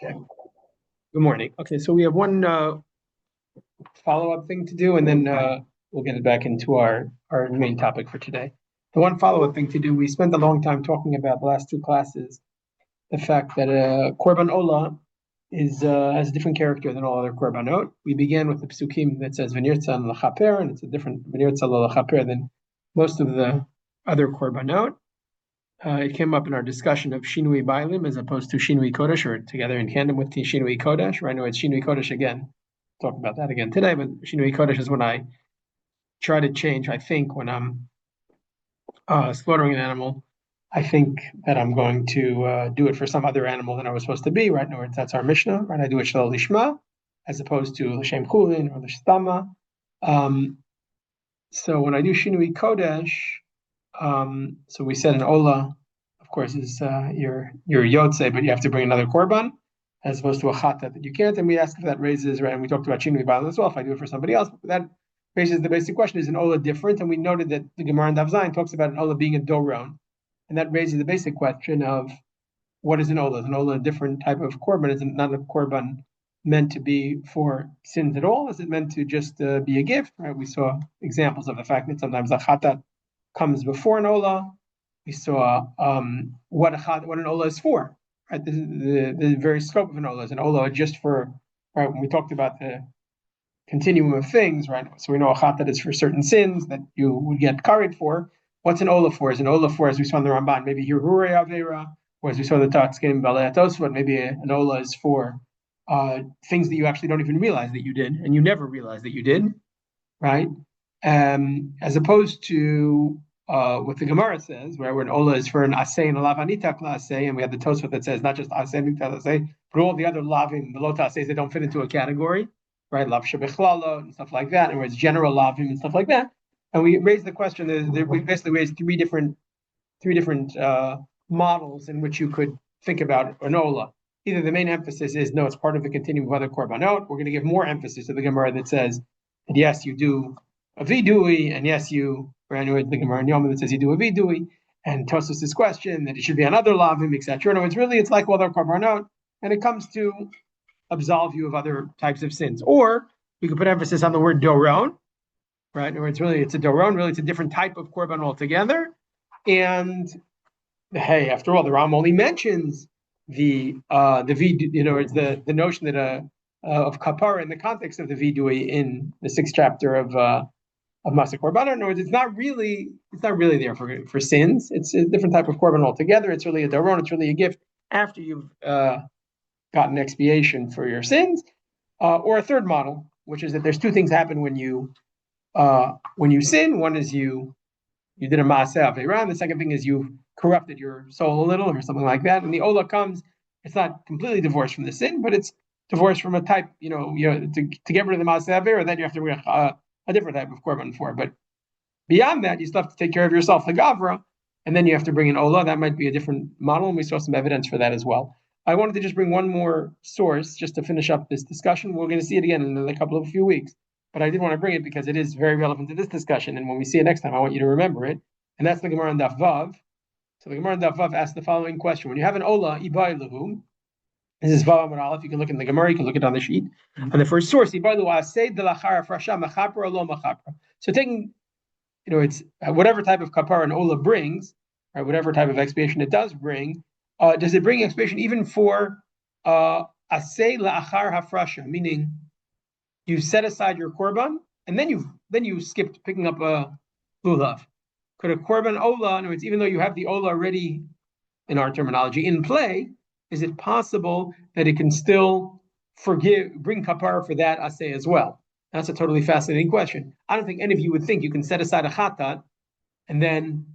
Okay. Good morning. Okay, so we have one follow-up thing to do, and then we'll get it back into our main topic for today. The one follow-up thing to do, we spent a long time talking about the last two classes, the fact that korban ola is has a different character than all other korbanot. We began with the psukim that says v'nirtza l'chaper, and it's a different v'nirtza l'chaper than most of the other korbanot. It came up in our discussion of Shinui Bailim as opposed to Shinui Kodesh, or together in tandem with the Shinui Kodesh. Right now it's Shinui Kodesh again. Talk about that again today, but Shinui Kodesh is when I try to change. I think when I'm slaughtering an animal, I think that I'm going to do it for some other animal than I was supposed to be. Right now, that's our Mishnah. Right, I do it Shalal Lishma as opposed to L'Shem Chulin or L'Shtama. So when I do Shinui Kodesh, so we said an Ola, of course, is your Yotze, but you have to bring another korban as opposed to a Chata that you can't. And we asked if that raises, right? And we talked about Shinui Ba'al as well, if I do it for somebody else. But that raises the basic question, is an Ola different? And we noted that the Gemara in Daf Zayin talks about an Ola being a Doron. And that raises the basic question of what is an Ola? Is an Ola a different type of korban? Is it not a korban meant to be for sins at all? Is it meant to just be a gift? Right? We saw examples of the fact that sometimes a Chata comes before an Ola. We saw what an Ola is for. Right? The very scope of an Ola is an Ola just for, right? When we talked about the continuum of things, right? So we know a Chat that is for certain sins that you would get carried for. What's an Ola for? Is an Ola for, as we saw in the Ramban, maybe Hirure Avera, or as we saw the Tatskim Baleatosvat, maybe an Ola is for things that you actually don't even realize that you did, and you never realized that you did, right? As opposed to what the Gemara says, where an Ola is for an Asay and a Lavanita Asay, and we have the Tosfot that says not just Asay and Asay, but all the other Lavim, the Lota Asays that don't fit into a category, right? Lav Shebechlala and stuff like that, and where it's general Lavim and stuff like that. And we raised the question, we basically raised three different models in which you could think about an Ola. Either the main emphasis is, no, it's part of the continuum of other korbanot. We're going to give more emphasis to the Gemara that says that yes, you do a vidui, and yes, you, or anyway, the Gemara in Yom that says you do a vidui, and Tosos' question that it should be on other lavim, etc. No, it's like other korbanot, and it comes to absolve you of other types of sins. Or we could put emphasis on the word doron, right? Or it's a doron, really it's a different type of korban altogether. And hey, after all, the Ram only mentions the vidu, it's the notion that of kapara in the context of the vidui in the 6th chapter of Masa Korban. In other words, it's not really there for sins. It's a different type of korban altogether. It's really a daron. It's really a gift after you've gotten expiation for your sins. Or a third model, which is that there's two things happen when you sin. One is you did a maaseh aveira, and the second thing is you corrupted your soul a little or something like that. And the ola comes, it's not completely divorced from the sin, but it's divorced from a type, to get rid of the maaseh aveira, then you have to bring a different type of korban for. But beyond that, you still have to take care of yourself, the gavra, and then you have to bring an ola. That might be a different model, and we saw some evidence for that as well. I wanted to just bring one more source just to finish up this discussion. We're going to see it again in a few weeks, but I did want to bring it because it is very relevant to this discussion. And when we see it next time, I want you to remember it. And that's the Gemara in Daf Vav. So the Gemara in Daf Vav asks the following question: when you have an ola ibai lahu, this is Vav Amar Aleph. You can look in the Gemara, you can look it on the sheet. And the first source, ibai lahu asay de lachar frasha machapra lo machapra. So taking, it's whatever type of kapara an ola brings, right? Whatever type of expiation it does bring. Does it bring expiation even for asay la'achar hafrasha, meaning you set aside your korban and then you skipped picking up a lulav? Could a korban ola, in other words, even though you have the ola already, in our terminology, in play, is it possible that it can still bring kapara for that asay as well? That's a totally fascinating question. I don't think any of you would think you can set aside a chatat and then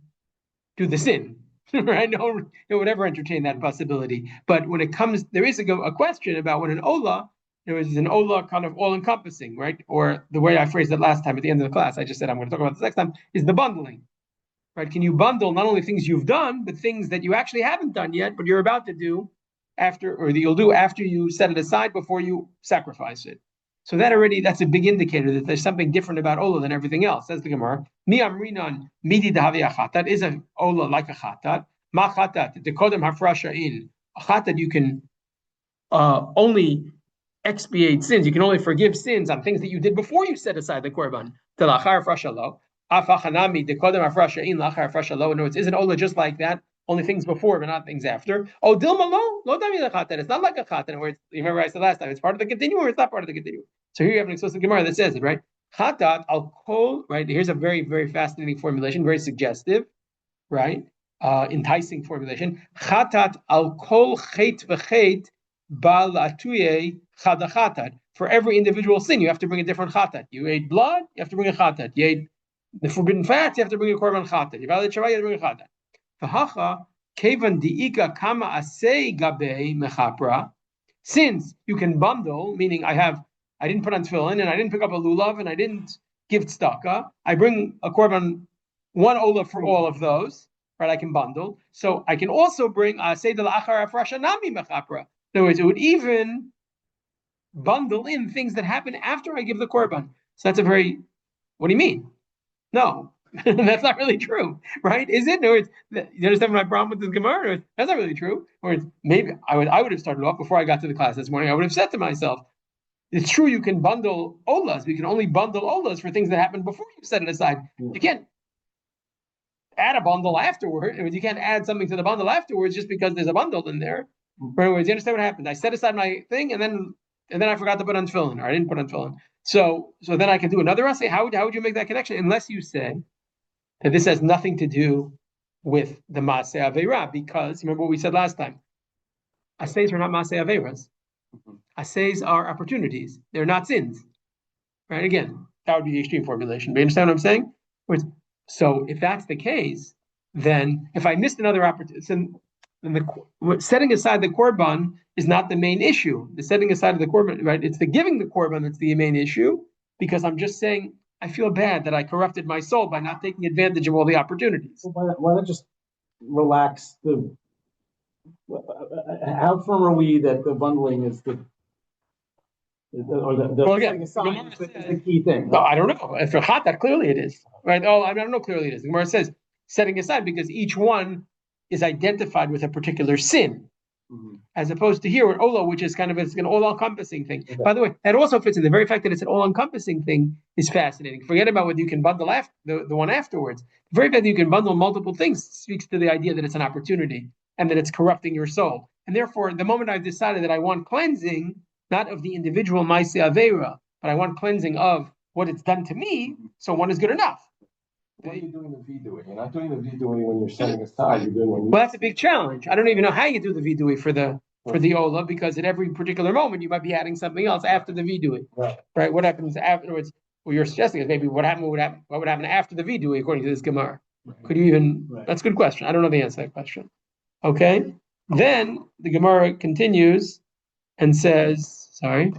do the sin. Right? No would ever entertain that possibility. But when it comes, there is a question about when an ola, is an ola kind of all-encompassing, right? Or the way I phrased it last time at the end of the class, I just said I'm going to talk about this next time, is the bundling, right? Can you bundle not only things you've done, but things that you actually haven't done yet, but you're about to do after, or that you'll do after you set it aside before you sacrifice it? So that's a big indicator that there's something different about ola than everything else. Says the Gemara, mi amrinan midi dahavi achatat, is an ola like a chatat. Ma chatat, the kodem hafrasha in a chatat, you can only expiate sins. You can only forgive sins on things that you did before you set aside the korban. In other words, isn't Ola just like that? Only things before, but not things after. Oh, Dilma lo dami. It's not like a chatan. Where remember I said last time, it's part of the continuum or it's not part of the continuum. So here you have an explicit Gemara that says it, right? Chatat al kol. Right. Here's a very, very fascinating formulation, very suggestive, right? Enticing formulation. Chatat al kol chet v'chet bal atuye chadachatat. For every individual sin, you have to bring a different chatat. You ate blood, you have to bring a chatat. You ate the forbidden fats, you have to bring a korban chatat. You violated Shabbat, you have to bring a chatat. V'hacha kevan diika kama asei gabe mechapra. Since you can bundle, meaning I didn't put on tefillin and I didn't pick up a lulav and I didn't give tzedakah. I bring a korban, one olah for all of those. Right, I can bundle. So I can also bring say the la'achar afrasha nami mechapra. In other words, it would even bundle in things that happen after I give the korban. So that's a very, what do you mean? No, that's not really true, right? Is it? No, you understand my problem with this Gemara? That's not really true. Or maybe I would have started off before I got to the class this morning. I would have said to myself, it's true you can bundle olas. We can only bundle olas for things that happened before you set it aside. You can't add a bundle afterward. You can't add something to the bundle afterwards just because there's a bundle in there. In other words, you understand what happened? I set aside my thing and then I forgot to put on tefillin, or I didn't put on tefillin. So then I can do another assay. How would you make that connection? Unless you say that this has nothing to do with the Maaseh Aveira, because remember what we said last time. Assays are not Maaseh Aveiras. Assays are opportunities. They're not sins. Right? Again, that would be the extreme formulation. Do you understand what I'm saying? So if that's the case, then if I missed another opportunity, then setting aside the korban is not the main issue. The setting aside of the korban, right? It's the giving the korban that's the main issue, because I'm just saying I feel bad that I corrupted my soul by not taking advantage of all the opportunities. Well, why not just relax the? How firm are we that the bundling is the? Or well, again, is the key thing. No, I don't know. If for Chatat, clearly it is. Right? Oh, I don't know. Clearly it is. The Gemara says setting aside because each one is identified with a particular sin, as opposed to here with Ola, which is kind of it's an all-encompassing thing. Okay. By the way, that also fits in. The very fact that it's an all-encompassing thing is fascinating. Forget about whether you can bundle the one afterwards. The very fact that you can bundle multiple things speaks to the idea that it's an opportunity and that it's corrupting your soul. And therefore, the moment I've decided that I want cleansing, not of the individual Maaseh Aveira, but I want cleansing of what it's done to me, so one is good enough. What are you doing the vidui? You're not doing the vidui when you're setting aside. You're doing when you. Well, that's a big challenge. I don't even know how you do the vidui for the Ola, because at every particular moment you might be adding something else after the vidui. Right? What happens afterwards? What you're suggesting is maybe what would happen after the vidui according to this Gemara. Right. Could you even? Right. That's a good question. I don't know the answer to that question. Okay. Then the Gemara continues and says, sorry.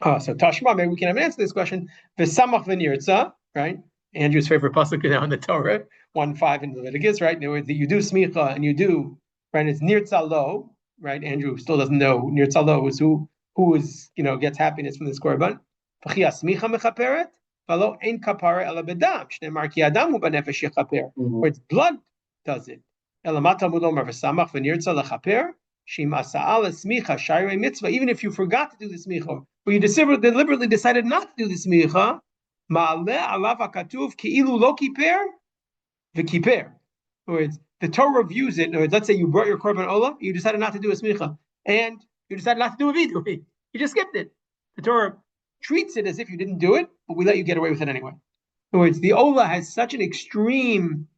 So Tashma, maybe we can have an answer to this question. V'samach v'nirtza, right? Andrew's favorite pasuk now in the Torah, 1:5 in Leviticus, right? In other words, that you do smicha and you do, right? It's nirtza lo, right? Andrew still doesn't know nirtza lo is who is, gets happiness from this korban. V'chia smicha mechaperet, v'lo ein kapara ela bedam, shneimar ki adam hu b'nefesh yechaper. Where it's blood does it. Elamata mulomar v'samach v'nirtza lechaper. Even if you forgot to do the smicha, or you deliberately decided not to do the smicha, the Torah reviews it. Let's say you brought your korban olah, you decided not to do a smicha, and you decided not to do a vidui. You just skipped it. The Torah treats it as if you didn't do it, but we let you get away with it anyway. In other words, the olah has such an extreme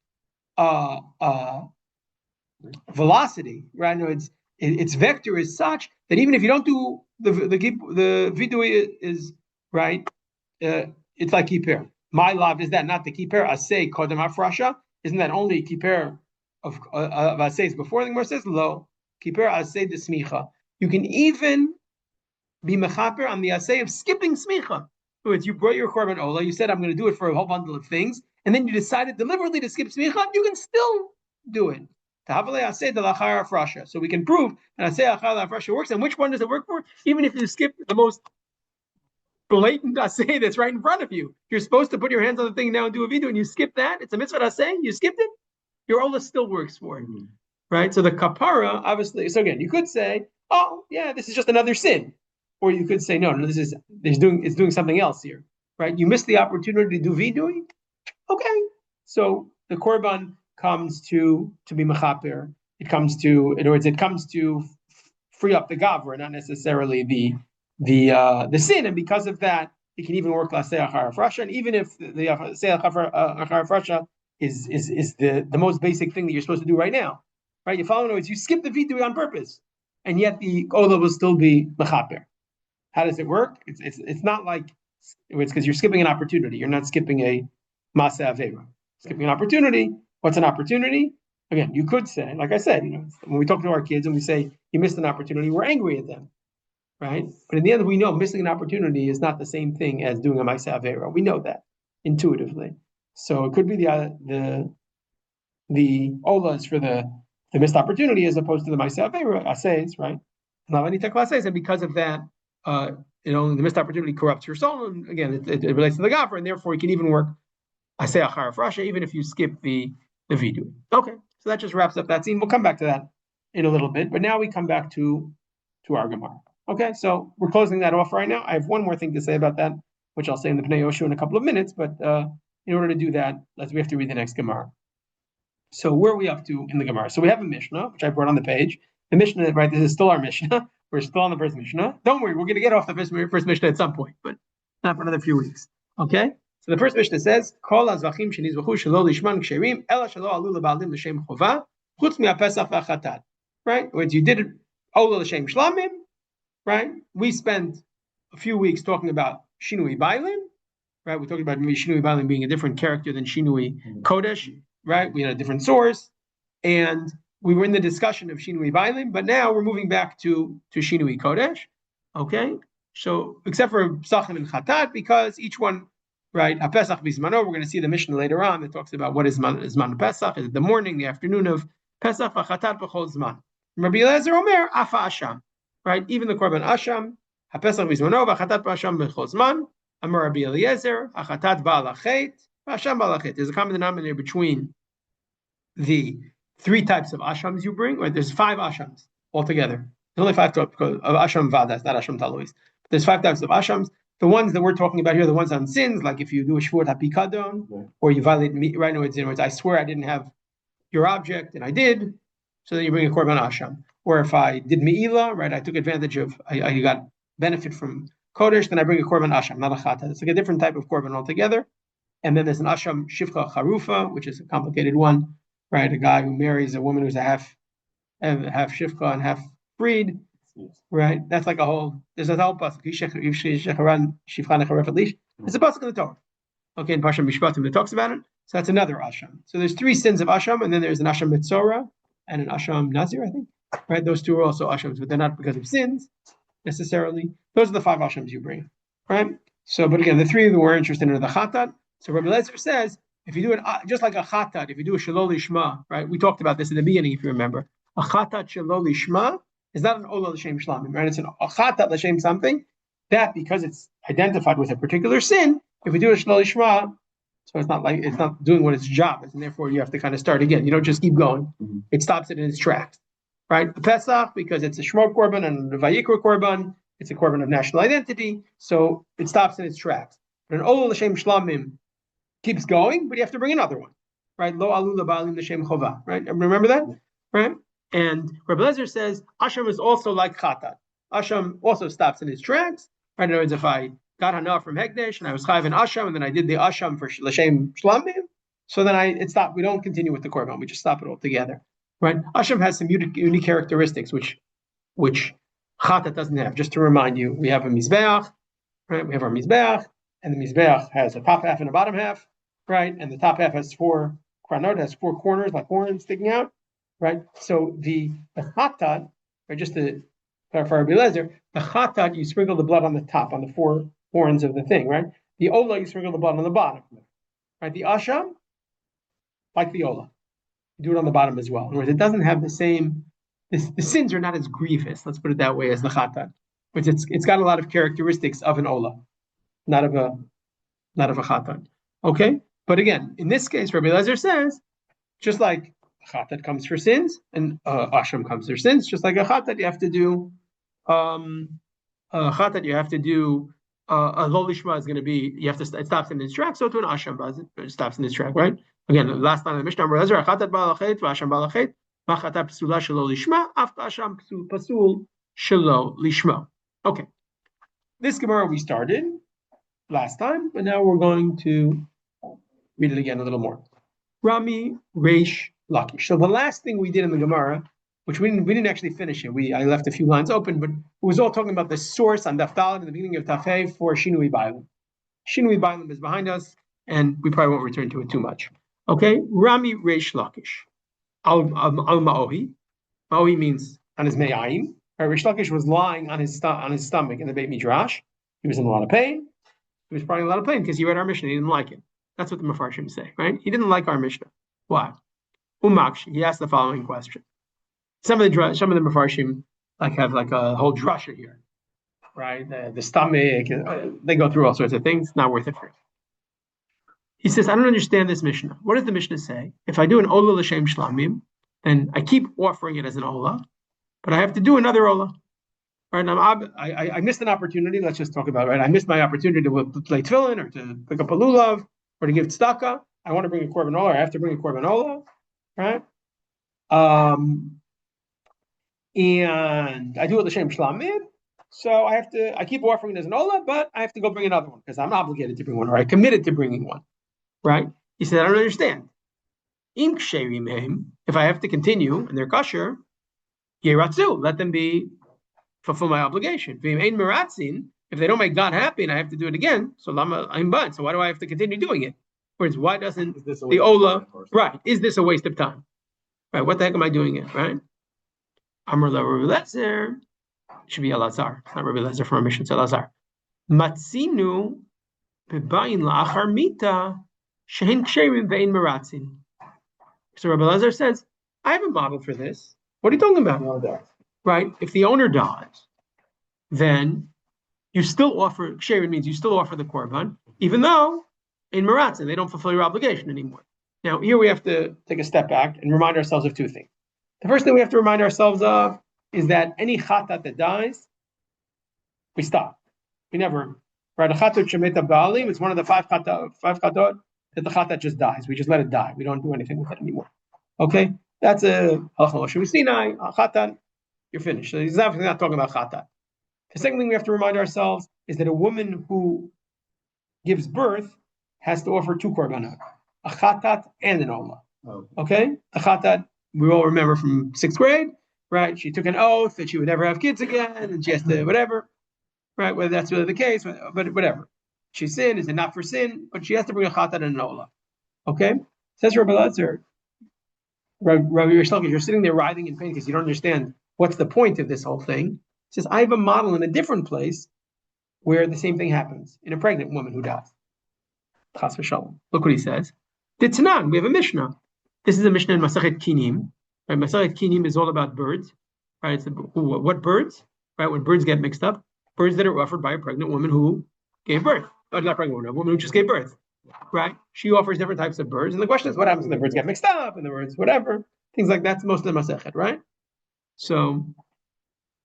velocity, right? In other words, its vector is such that even if you don't do the vidui is right, it's like kippur. My love is that not the kippur asay kodem afrasha? Isn't that only kippur of asays before the Gemara says lo kippur asay the smicha? You can even be mechaper on the asay of skipping smicha. In other words, you brought your korban olah, you said I'm going to do it for a whole bundle of things, and then you decided deliberately to skip smicha. You can still do it. So we can prove that asay achar la'afrasha works. And which one does it work for? Even if you skip the most blatant asay that's right in front of you, you're supposed to put your hands on the thing now and do a video, and you skip that. It's a mitzvah asay. You skipped it. Your olah still works for it, right? So the kapara, obviously. So again, you could say oh yeah, this is just another sin. Or you could say, no, it's doing something else here, right? You missed the opportunity to do vidui. Okay, so the korban comes to be mechaper. In other words, it comes to free up the gavra, not necessarily the sin, and because of that, it can even work lasei acharav rasha. And even if the lasei acharav rasha is the most basic thing that you're supposed to do right now, right? You follow? In other words, you skip the vidui on purpose, and yet the ola will still be mechaper. How does it work? It's not like it's because you're skipping an opportunity. You're not skipping a masa avera. Skipping an opportunity. What's an opportunity? Again, you could say, like I said, when we talk to our kids and we say you missed an opportunity, we're angry at them, right? But in the end, we know missing an opportunity is not the same thing as doing a masa avera. We know that intuitively. So it could be the ola is for the missed opportunity as opposed to the masa avera assays, right? And because of that, the missed opportunity corrupts your soul, and again, it relates to the gaffer, and therefore you can even work asay acharav rasha even if you skip the vidu. Okay, so that just wraps up that scene. We'll come back to that in a little bit, but now we come back to our Gemara. Okay, so we're closing that off right now. I have one more thing to say about that, which I'll say in the Pnei Yoshu in a couple of minutes, but in order to do that, we have to read the next Gemara. So where are we up to in the Gemara? So we have a Mishnah, which I brought on the page. The Mishnah, right, this is still our Mishnah. We're still on the first Mishnah. Don't worry, we're going to get off the first Mishnah at some point, but not for another few weeks. Okay? So the first Mishnah says, Kol hazvachim shenizvachu shelo lishman ksherim, ela shelo alu lebalim l'shem chova, chutz mi'apesach v'achatat. Right? When you did it, ola l'shem shlamim, right? We spent a few weeks talking about shinui bailim, right? We talked about maybe shinui bailim being a different character than shinui kodesh, right? We had a different source, and we were in the discussion of Shinui Bailim, but now we're moving back to Shinui Kodesh. Okay? So, except for Psachim and Chatat, because each one, right, HaPesach Bismano, we're going to see the Mishnah later on that talks about what is Zman Pesach, is it the morning, the afternoon of Pesach, HaChatat B'chol Zman. Rabbi Eliezer Omer, Afa Asham, right? Even the Korban Asham, HaPesach Bismano, HaChatat B'Asham B'chol Zman, Amar Rabbi Eliezer, HaChatat Ba'alachet, HaSham Ba'alachet. There's a common denominator between the three types of ashams you bring, right? There's 5 ashams altogether. There's only 5 types of asham vadas, not asham taluis. There's 5 types of ashams. The ones that we're talking about here are the ones on sins, like if you do a shvuot hapikadon, or you violate me, right? In other words, I swear I didn't have your object, and I did, so then you bring a korban asham. Or if I did me'ila, right? I took advantage of, I got benefit from kodesh, then I bring a korban asham, not a chata. It's like a different type of korban altogether. And then there's an asham shivcha charufa, which is a complicated one. Right, a guy who marries a woman who's a half shifcha and half freed, right? That's like a whole. There's a whole pasuk. There's a pasuk in the Torah. Okay, in Parshat Mishpatim that talks about it. So that's another asham. So there's 3 sins of asham, and then there's an asham mitzora and an asham nazir, I think. Right, those 2 are also ashams, but they're not because of sins necessarily. Those are the 5 ashams you bring. Right. So, but again, the 3 that we're interested in are the chatat. So Rabbi Eliezer says, if you do it just like a chatat, if you do a shalol lishma, right? We talked about this in the beginning, if you remember. A chatat shalol lishma is not an ola l'shem shlamim, right? It's a chatat l'shem something. That, because it's identified with a particular sin, if we do a shalol lishma, so it's not doing what its job is, and therefore you have to kind of start again. You don't just keep going. Mm-hmm. It stops it in its tracks, right? The Pesach, because it's a shmor korban and the vayikra korban, it's a korban of national identity, so it stops in its tracks. But an ola l'shem shlamim keeps going, but you have to bring another one, right? Lo alu labalim l'shem chova, right? Remember that, right? And Rabbi Eliezer says asham is also like chatat. Asham also stops in its tracks, right? In other words, if I got hana from Hekdesh and I was chayiv in asham, and then I did the asham for l'shem shlamim, so then it stopped. We don't continue with the korban; we just stop it altogether, right? Asham has some unique characteristics which chatat doesn't have. Just to remind you, we have a mizbeach, right? We have our mizbeach, and the mizbeach has a top half and a bottom half. Right, and the top half has 4 kranot, has 4 corners like horns sticking out, right? So the chatat, or just to clarify Rabbi Eliezer, the chatat you sprinkle the blood on the top, on the 4 horns of the thing, right? The ola you sprinkle the blood on the bottom, right? The asham, like the ola, you do it on the bottom as well. In other words, it doesn't have the same. The sins are not as grievous, let's put it that way, as the chatat, but it's got a lot of characteristics of an ola, not of a chatat. Okay. But again, in this case, Rabbi Eliezer says, just like chatat comes for sins and asham comes for sins, just like a chatat, you have to do Chatat, you have to do a lo lishma is going to be you have to it stops in its track. So to an asham it stops in its track, right? Again, last time the Mishnah Chatat balachet v'asham balachet machatat psula shelo lishma after asham pasul shelo lishma. Okay, this Gemara we started last time, but now we're going to read it again a little more. Rami Reish Lakish. So the last thing we did in the Gemara, which we didn't actually finish it. I left a few lines open, but it was all talking about the source on Daf Daled in the beginning of Tafei for Shinui Bailim. Shinui Bailim is behind us, and we probably won't return to it too much. Okay, Rami Reish Lakish. Al Ma'ohi. Ma'ohi means on his Me'ayim. Reish Lakish was lying on his stomach in the Beit Midrash. He was in a lot of pain. He was probably in a lot of pain because he read our Mishnah. He didn't like it. That's what the Mefarshim say, right? He didn't like our Mishnah. Why? Umaksh. He asked the following question. Some of the Mefarshim have a whole drasha here, right? The stomach, they go through all sorts of things. Not worth it for him. He says, I don't understand this Mishnah. What does the Mishnah say? If I do an Ola L'Shem Shlamim, then I keep offering it as an Ola, but I have to do another Ola. Right? Now, I missed an opportunity. Let's just talk about it, right? I missed my opportunity to play tefillin or to pick up a lulav or to give tzedakah. I want to bring a korban ola, or I have to bring a korban ola, right? And I do it l'shem shlamim, so I keep offering it as an ola, but I have to go bring another one because I'm obligated to bring one, or I committed to bringing one, right? He said, I don't understand. Im ksherim, if I have to continue and they're kosher, yeratzu, let them fulfill my obligation. If they don't make God happy and I have to do it again, so I'm bad. So why do I have to continue doing it? Whereas why doesn't the ola, right? Is this a waste of time? Right? What the heck am I doing it? Right? Amr la Rabbi Lezer, should be Elazar. It's not Rabbi Lezer from our mission. It's Elazar. Matzinu bebayin la'achar mita shehin ksherim ve'in meratzin. So Rabbi Lezer says, I have a model for this. What are you talking about? Right? If the owner dies, then you still offer, ksherim means you still offer the korban, even though in meratzin they don't fulfill your obligation anymore. Now, here we have to take a step back and remind ourselves of two things. The first thing we have to remind ourselves of is that any chatat that dies, we stop. We never, right? A chatat shemeta ba'alim, it's one of the five chatat that the chatat just dies. We just let it die. We don't do anything with it anymore. Okay? That's a halacha Moshe Sinai, a chatat, you're finished. So he's definitely not talking about chatat. The second thing we have to remind ourselves is that a woman who gives birth has to offer two korbanot, a chatat and an ola. Okay? A chatat, we all remember from 6th grade, right? She took an oath that she would never have kids again, and she has to whatever, right? Whether that's really the case, but whatever. She sinned, is it not for sin? But she has to bring a chatat and an ola. Okay? Says Rabbi Lezer, Rabbi Yishalkish, you're sitting there writhing in pain because you don't understand what's the point of this whole thing. He says, I have a model in a different place where the same thing happens in a pregnant woman who dies. Chas v'shalom. Look what he says. Ditzanan, we have a Mishnah. This is a Mishnah in Masachet Kinim. Right? Masachet Kinim is all about birds. Right? It's what birds? Right? When birds get mixed up, birds that are offered by a pregnant woman who gave birth. Oh, not pregnant woman, a woman who just gave birth. Right? She offers different types of birds, and the question is, what happens when the birds get mixed up and the birds, whatever, things like that's most of the Masachet, right? So,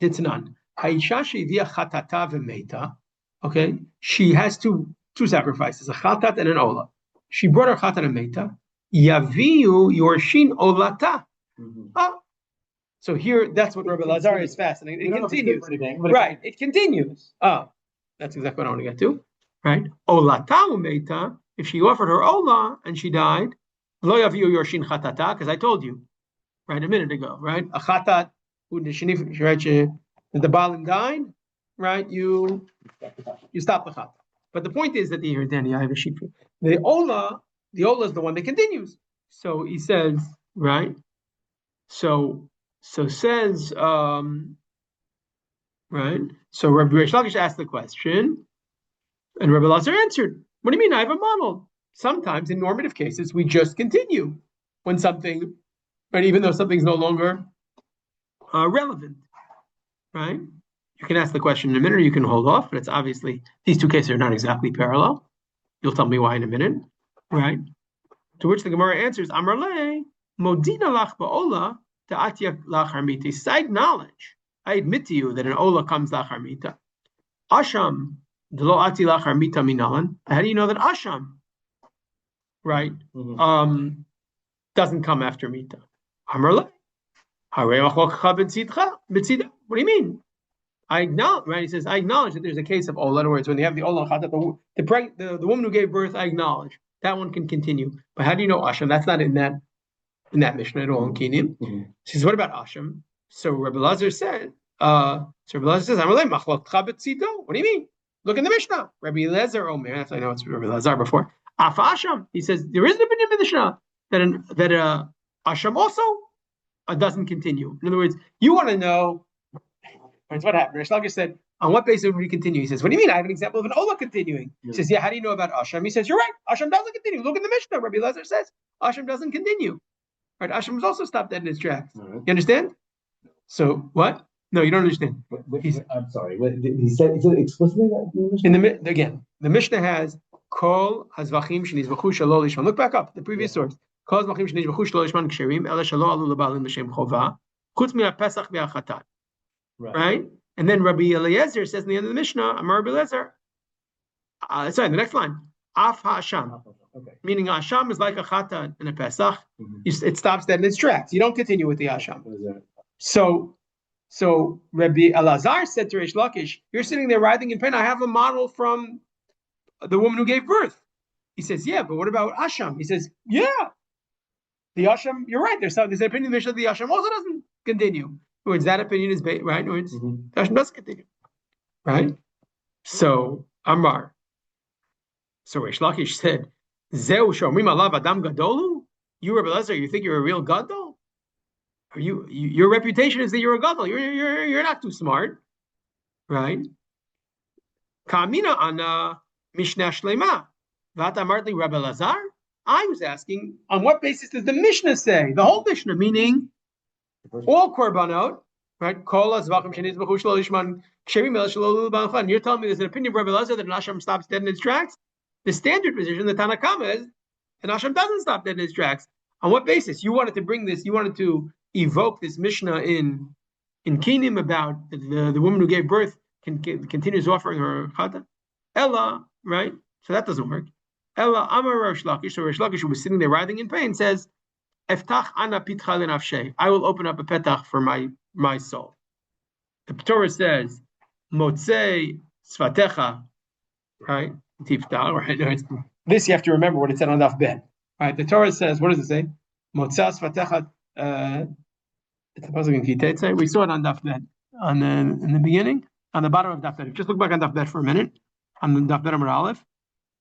Ditzanan. Ha'isha she'ivia chatata v'meita. Okay, she has two sacrifices, a chatat and an ola. She brought her chatat and meita. Yaviu yorshin olata. So here, that's what Rabbi Lazar is fascinating. It continues. Right, it continues. That's exactly what I want to get to. Right? Olata umeita, if she offered her ola and she died, lo yaviu yorshin chatata, because I told you, right, a minute ago, right? A chatat, the balim died, right? You stop the chatat. But the point is that here, Danny, I have a sheet for you. The ola is the one that continues. So he says, right? So says, right? So Rabbi Reish Lakish asked the question, and Rabbi Lazar answered, what do you mean? I have a model. Sometimes in normative cases, we just continue when something, right? Even though something's no longer relevant, right? You can ask the question in a minute, or you can hold off, but it's obviously, these two cases are not exactly parallel. You'll tell me why in a minute, right? To which the Gemara answers, Amar le, modina lach ba'ola, ta'atya lach harmiti. Side knowledge. I admit to you that an Ola comes lachar mita. Asham, delo ati lachar mita minalan. How do you know that Asham, right, doesn't come after mita? What do you mean? I acknowledge, right? He says, I acknowledge that there's a case of Ola. In other words, when you have the Ola Chatat, the woman who gave birth, I acknowledge. That one can continue. But how do you know Asham? That's not in that Mishnah at all in Kinim. He says, what about Asham? So Rabbi Lazar said, what do you mean? Look in the Mishnah. Rabbi Elazar Omer, that's I know it's Rabbi Lazar before. Af Asham. He says, there is an opinion in the Mishnah that Asham also doesn't continue. In other words, you want to know what happened. Rish Lakish said, on what basis would we continue? He says, what do you mean? I have an example of an Ola continuing. He says, yeah, how do you know about Asham? He says, you're right. Asham doesn't continue. Look in the Mishnah. Rabbi Lazar says, Asham doesn't continue. Right? Asham was also stopped dead in his tracks. You understand? So, what? No, you don't understand. I'm sorry. He said explicitly that the Mishnah has Kol Hazvachim Shenizvachu Shelo Lishman. Look back up, the previous source. Kol Hazvachim Shenizvachu Shelo Lishman Ksherim Ela Shelo Alu L'Balim L'Shem Chova Chutz Pesach Ve'Achatat. Right? And then Rabbi Eliezer says in the end of the Mishnah, Amar Rabbi Eliezer, sorry, the next line, Af HaSham. Okay. Meaning Asham is like a Chata and a Pesach. It stops dead in its tracks. You don't continue with the Asham. So Rabbi Elazar said to Rish Lakish, you're sitting there writhing in pain. I have a model from the woman who gave birth. He says, yeah, but what about Asham? He says, yeah, the Asham, you're right. There's an opinion that the Asham also doesn't continue. In other words, that opinion is right. In other words, the Asham does continue. Right? So Amar. So Rish Lakish said, Zeu shomrim alav adam gadolu? You, Rabbi Elazar, you think you're a real gadol? Your reputation is that you're a gadol. You're not too smart, right? Kamina ana mishnah shlema. Vata martli Rabbi Elazar. I was asking, on what basis does the Mishnah say? The whole Mishnah, meaning all korbanot, right? Kol azvachim sheniz b'chush lo lishman ksherim el shelo l'balchan. You're telling me there's an opinion of Rabbi Elazar that an asham stops dead in its tracks? The standard position, the Tanakama, is an asham doesn't stop dead in its tracks. On what basis? You wanted to bring this, you wanted to evoke this Mishnah in Kinim about the woman who gave birth continues offering her chata. Ella, right? So that doesn't work. Ella Amar Rish Lakish. So Rish Lakish, who was sitting there writhing in pain, says, Eftach ana pitcha lenafshei. I will open up a petach for my soul. The Torah says, Motzei svatecha, right? Tiftach, right? This you have to remember what it said on Daf Bet. Right? The Torah says, what does it say? Motzei svatecha. It's supposed to be Kitei. We saw it on Daf Bet in the beginning, on the bottom of Daf Bet. Just look back on Daf Bet for a minute. On the Daf Bet Amar Aleph,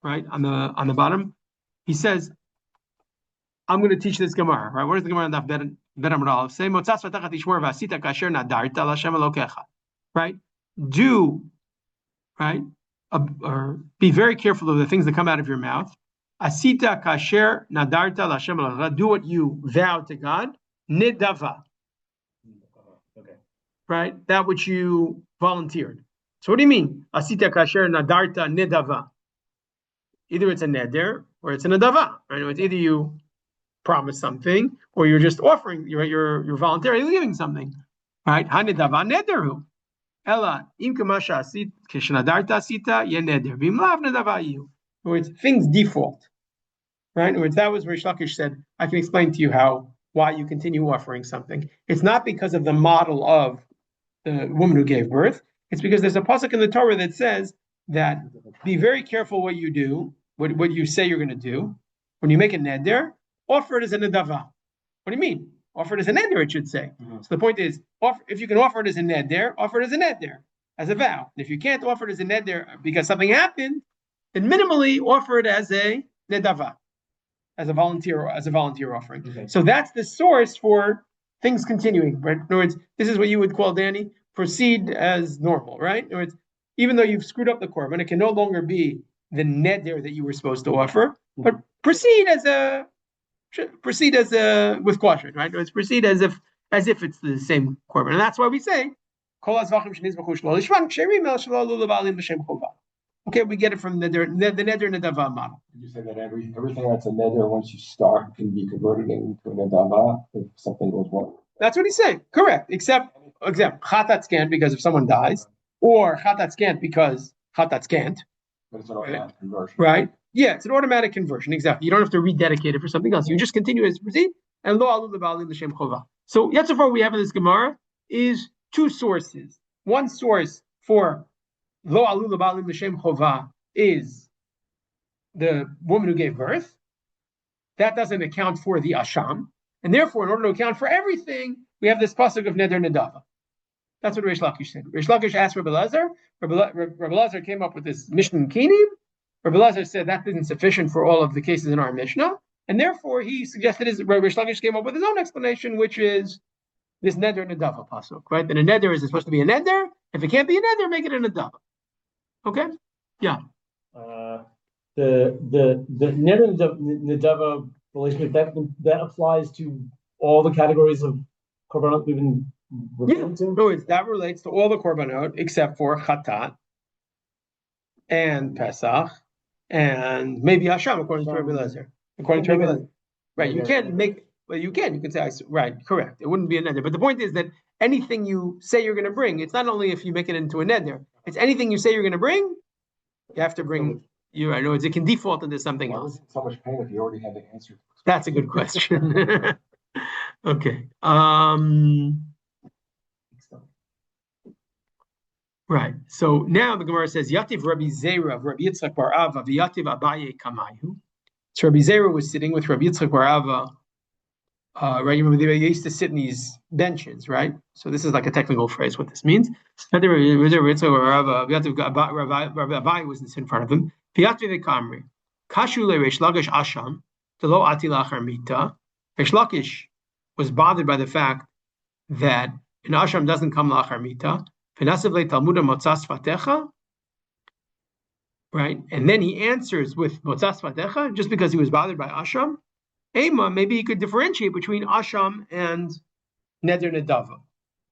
right? On the bottom, he says, I'm going to teach this Gemara. Right? What is the Gemara on Daf Bet Amar Aleph? Say Motzei svatecha tishmor v'asita kasher nadarta l'Hashem Elokecha. Right? Do, right? Or be very careful of the things that come out of your mouth. Asita kasher nadarta l'Hashem Elokecha. Do what you vow to God. Nidava. Okay. Right? That which you volunteered. So what do you mean? Asita kasher nadarta nidava. Either it's a neder or it's a nadava. Right? It's either you promise something or you're just offering. You're voluntarily giving something. Right? Hanidava nederu. Ella im kamasha asit kishnadarta asita ye neder v'imlav nadava you. In other words, things default. Right? In other words, that was where Rish Lakish said, I can explain to you why you continue offering something. It's not because of the model of the woman who gave birth. It's because there's a pasuk in the Torah that says that be very careful what you do, what you say you're going to do. When you make a neder, offer it as a nedava. What do you mean? Offer it as a neder, it should say. So the point is, if you can offer it as a neder, offer it as a neder, as a vow. And if you can't offer it as a neder because something happened, then minimally offer it as a nedava. As a volunteer offering. Okay. So that's the source for things continuing. Right? In other words, this is what you would call, Danny, proceed as normal, right? In other words, even though you've screwed up the korban, it can no longer be the neder that you were supposed to offer, but proceed with caution, right? In other words, proceed as if it's the same korban, and that's why we say, okay, we get it from the neder nedava model. Did you say that everything that's a neder once you start can be converted into a nedava if something goes wrong? That's what he's saying. Correct. Except example, chatat scant because if someone dies, or chatat scant because chatat scant, But it's an automatic conversion. right? Yeah, it's an automatic conversion. Exactly. You don't have to rededicate it for something else. You just continue as proceed. And lo alu lebalim l'shem chova. So yet so far we have in this Gemara is two sources. One source for lo alu lebalim l'shem chova is the woman who gave birth. That doesn't account for the asham, and therefore, in order to account for everything, we have this pasuk of neder nedava. That's what Reish Lakish said. Reish Lakish asked Rabbi Lazar. Rabbi Lazar came up with this Mishnah Kinim. Rabbi Lazar said that isn't sufficient for all of the cases in our Mishnah, and therefore he suggested Reish Lakish came up with his own explanation, which is this neder nedava pasuk, right? That a neder is supposed to be a neder. If it can't be a neder, make it a nedava. Okay? Yeah. The neder nedava relationship that applies to all the categories of korbanot we've been referring to. No, that relates to all the korbanot except for chatat and Pesach and maybe Hasham, according to Rabbi Lezer. According to Rabbi Lezer, right? You can't make. Well, you can. You can say right, correct. It wouldn't be a neder. But the point is that anything you say you're going to bring, it's not only if you make it into a neder. It's anything you say you're going to bring. You have to bring. I know it can default into something else. So much pain if you already had the answer. That's a good question. Okay. Right. So now the Gemara says Yativ Rabbi Zera, Rabbi Yitzchak bar Ava, Yativ Abaye Kamayu. So Rabbi Zera was sitting with Rabbi Yitzchak bar Ava. Right, you remember they used to sit in these benches, right? So this is like a technical phrase. What this means? Rabbi Abaye was in front of him. Yativ Kamri, Kashu le Reish Lakish Asham, Telo Ati Lachar Mita. Reish Lakish was bothered by the fact that an Asham doesn't come Lachar Mita. Right, and then he answers with motzas fatecha, just because he was bothered by asham. Ema, maybe he could differentiate between asham and neder nedava.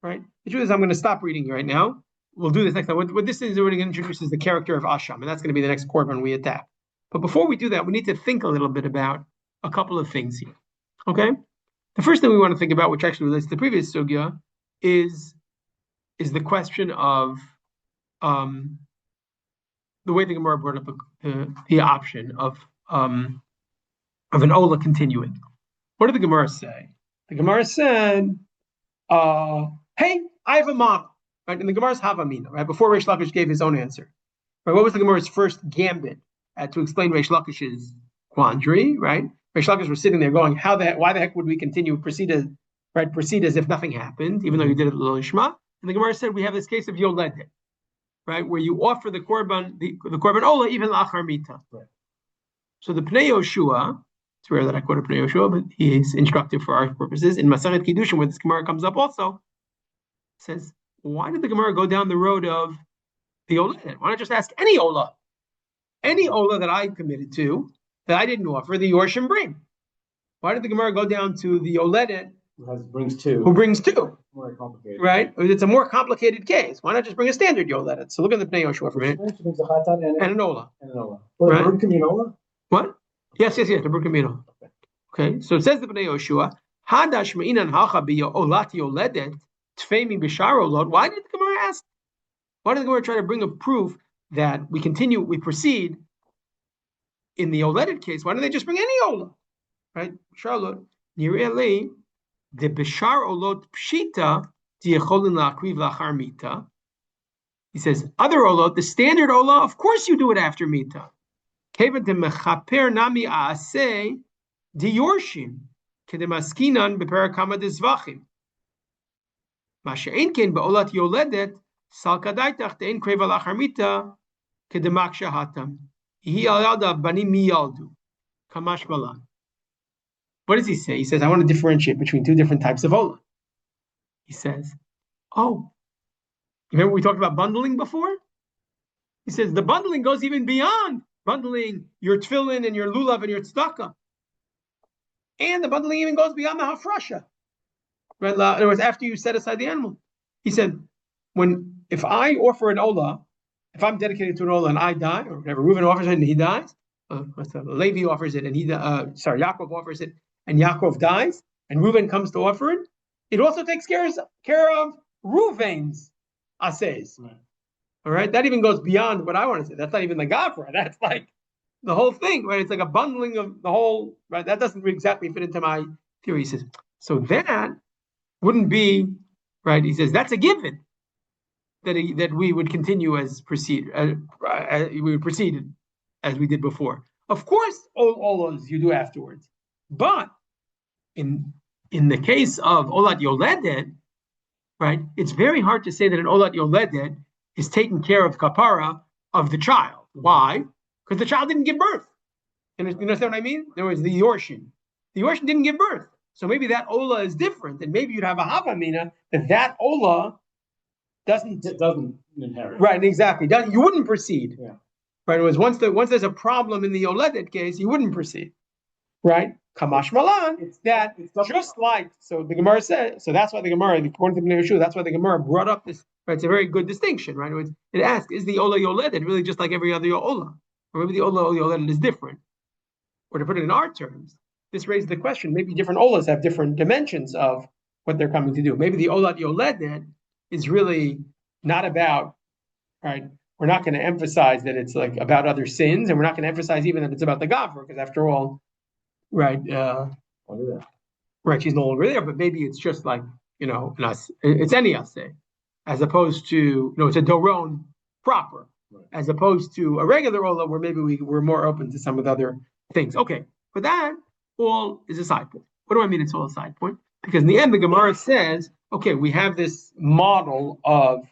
Right. The truth is, I'm going to stop reading right now. We'll do this next time. What this is already going to introduce is the character of asham, and that's going to be the next korban we attack. But before we do that, we need to think a little bit about a couple of things here. Okay, the first thing we want to think about, which actually relates to the previous sugya, is the question of the way the Gemara brought up the option of an Ola continuing. What did the Gemara say? The Gemara said, hey, I have a model. Right? And the Gemara's Havamina, right? Before Reish Lakish gave his own answer. Right? What was the Gemara's first gambit to explain Reish Lakish's quandary, right? Reish Lakish was sitting there going, why the heck would we continue proceed as if nothing happened, even though you did it lo lishma? And the Gemara said we have this case of yoledet, right, where you offer the korban ola even lachar mita. Right. So the Pnei Yoshua, it's rare that I quote a Pnei Yoshua, but he is instructive for our purposes. In Masachet Kiddushin, where this Gemara comes up also, says, why did the Gemara go down the road of the yoledet? Why not just ask any ola that I committed to that I didn't offer, the Yorshim bring? Why did the Gemara go down to the yoledet who brings two? More complicated. Right? It's a more complicated case. Why not just bring a standard yoledet? So look at the Pnei Yoshua for a minute. And an ola. Well, right? The bird can be an ola? What? Yes, the bird can be an ola. Okay, so it says the Pnei Yoshua, Hadash me'inan hacha olati yoledet tfeimi b'shar olot. Why did the Gemara ask? Why did the Gemara try to bring a proof that we proceed in the yoledet case? Why don't they just bring any ola? Right? B'shar olot. Nirei the b'shar olot pshita di'echolin la'akriv la'achar mita. He says, other olot, the standard ola, of course you do it after mita. Kevan de mechaper nami aaseh diyorshim kedemaskinan beperakama dezvachim. Mashe'en ken be'olat yoledet sal kadaitach de'en kreva la'achar mita kedemak shahatam. Ihi al yalda banim mi yaldu. Kamash malan. What does he say? He says, I want to differentiate between two different types of ola. He says, remember we talked about bundling before? He says, the bundling goes even beyond bundling your tefillin and your lulav and your tzedakah. And the bundling even goes beyond the hafrasha. Right? In other words, after you set aside the animal. He said, if I offer an ola, if I'm dedicated to an ola and I die, or whatever, Reuven offers it and he dies, Levi offers it and Yaakov offers it, and Yaakov dies, and Reuven comes to offer it, it also takes care of Ruvain's assays. Right. All right, that even goes beyond what I want to say. That's not even the Gafra. That's like the whole thing, right? It's like a bundling of the whole, right? That doesn't exactly fit into my theory. He says, so that wouldn't be, right? He says, that's a given that we would continue as we would proceed as we did before. Of course, all those you do afterwards. But in the case of Olat Yoledet, right, it's very hard to say that an Olat Yoledet is taking care of kapara of the child. Why? Because the child didn't give birth. You understand what I mean? In other words, the Yorshin. The Yorshin didn't give birth. So maybe that Ola is different. And maybe you'd have a Havamina that Ola doesn't inherit. Right, exactly. You wouldn't proceed. Yeah. Right. It was once there's a problem in the Yoledet case, you wouldn't proceed. Right? Kamash Malan, it's just like, so the Gemara said, so that's why the Gemara, according to Bnei Yeshua, that's why the Gemara brought up this, right? It's a very good distinction, right? It asks, is the Ola Yoledet really just like every other Ola? Or maybe the Ola Yoledet is different? Or to put it in our terms, this raises the question, maybe different Olas have different dimensions of what they're coming to do. Maybe the Ola Yoledet is really not about, right? We're not going to emphasize that it's like about other sins, and we're not going to emphasize even that it's about the Gavra, because after all, right, right, she's no longer there. But maybe it's just like, it's any assay, as opposed to, it's a Doron proper, right, as opposed to a regular Ola, where maybe we're more open to some of the other things. Okay, but that all is a side point. What do I mean it's all a side point? Because in the end, the Gemara says, okay, we have this model of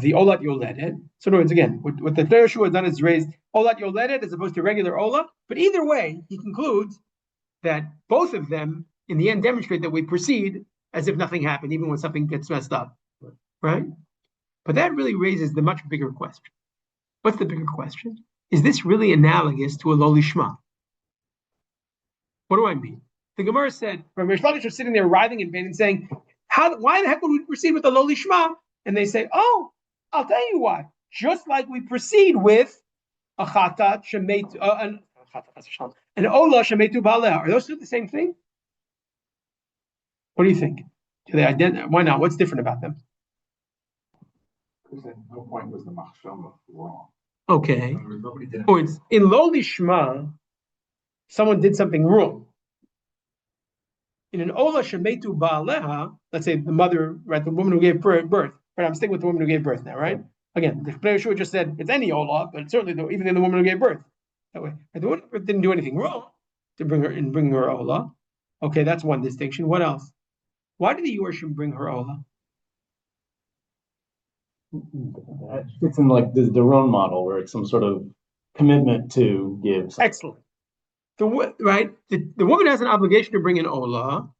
the Olat Yoledet. So in other words, again, what the Bnei Yeshua has done is raised Olat Yoledet as opposed to regular Ola. But either way, he concludes that both of them, in the end, demonstrate that we proceed as if nothing happened, even when something gets messed up. Right? But that really raises the much bigger question. What's the bigger question? Is this really analogous to a Lo Lishma? What do I mean? The Gemara said, when Rish Lakish was sitting there writhing in pain and saying, why the heck would we proceed with the Lo Lishma? And they say, oh, I'll tell you why. Just like we proceed with a chatat shemetu, an ola shemetu baaleh. Are those two the same thing? What do you think? Do they why not? What's different about them? Because at no point was the machshama wrong. Okay. Nobody did Or it's in Lo Lishma, someone did something wrong. In an ola shemetu baaleha, let's say the mother, right, the woman who gave birth. Right, I'm sticking with the woman who gave birth now, right? Again, the Bnei Yeshua just said it's any ola, but certainly even in the woman who gave birth. That way, right? The woman didn't do anything wrong to bring her ola. Okay, that's one distinction. What else? Why did the Yorshim bring her ola? That fits in like the Doron model, where it's some sort of commitment to give. Excellent. The woman has an obligation to bring an ola,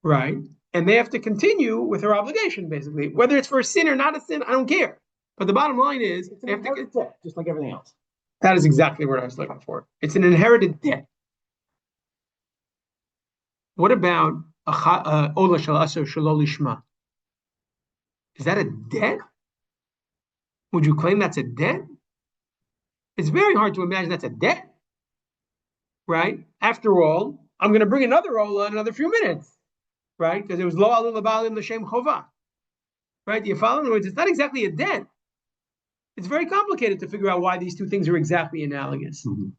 right? And they have to continue with her obligation, basically. Whether it's for a sin or not a sin, I don't care. But the bottom line is, It's an inherited debt, just like everything else. That is exactly what I was looking for. It's an inherited debt. What about Ola Shel Aser Shelo Lishma? Is that a debt? Would you claim that's a debt? It's very hard to imagine that's a debt, right? After all, I'm going to bring another Ola in another few minutes, right? Because it was Lo Alu Labalim L'Shem Chova, right? You follow? In other words, it's not exactly a debt. It's very complicated to figure out why these two things are exactly analogous. Mm-hmm.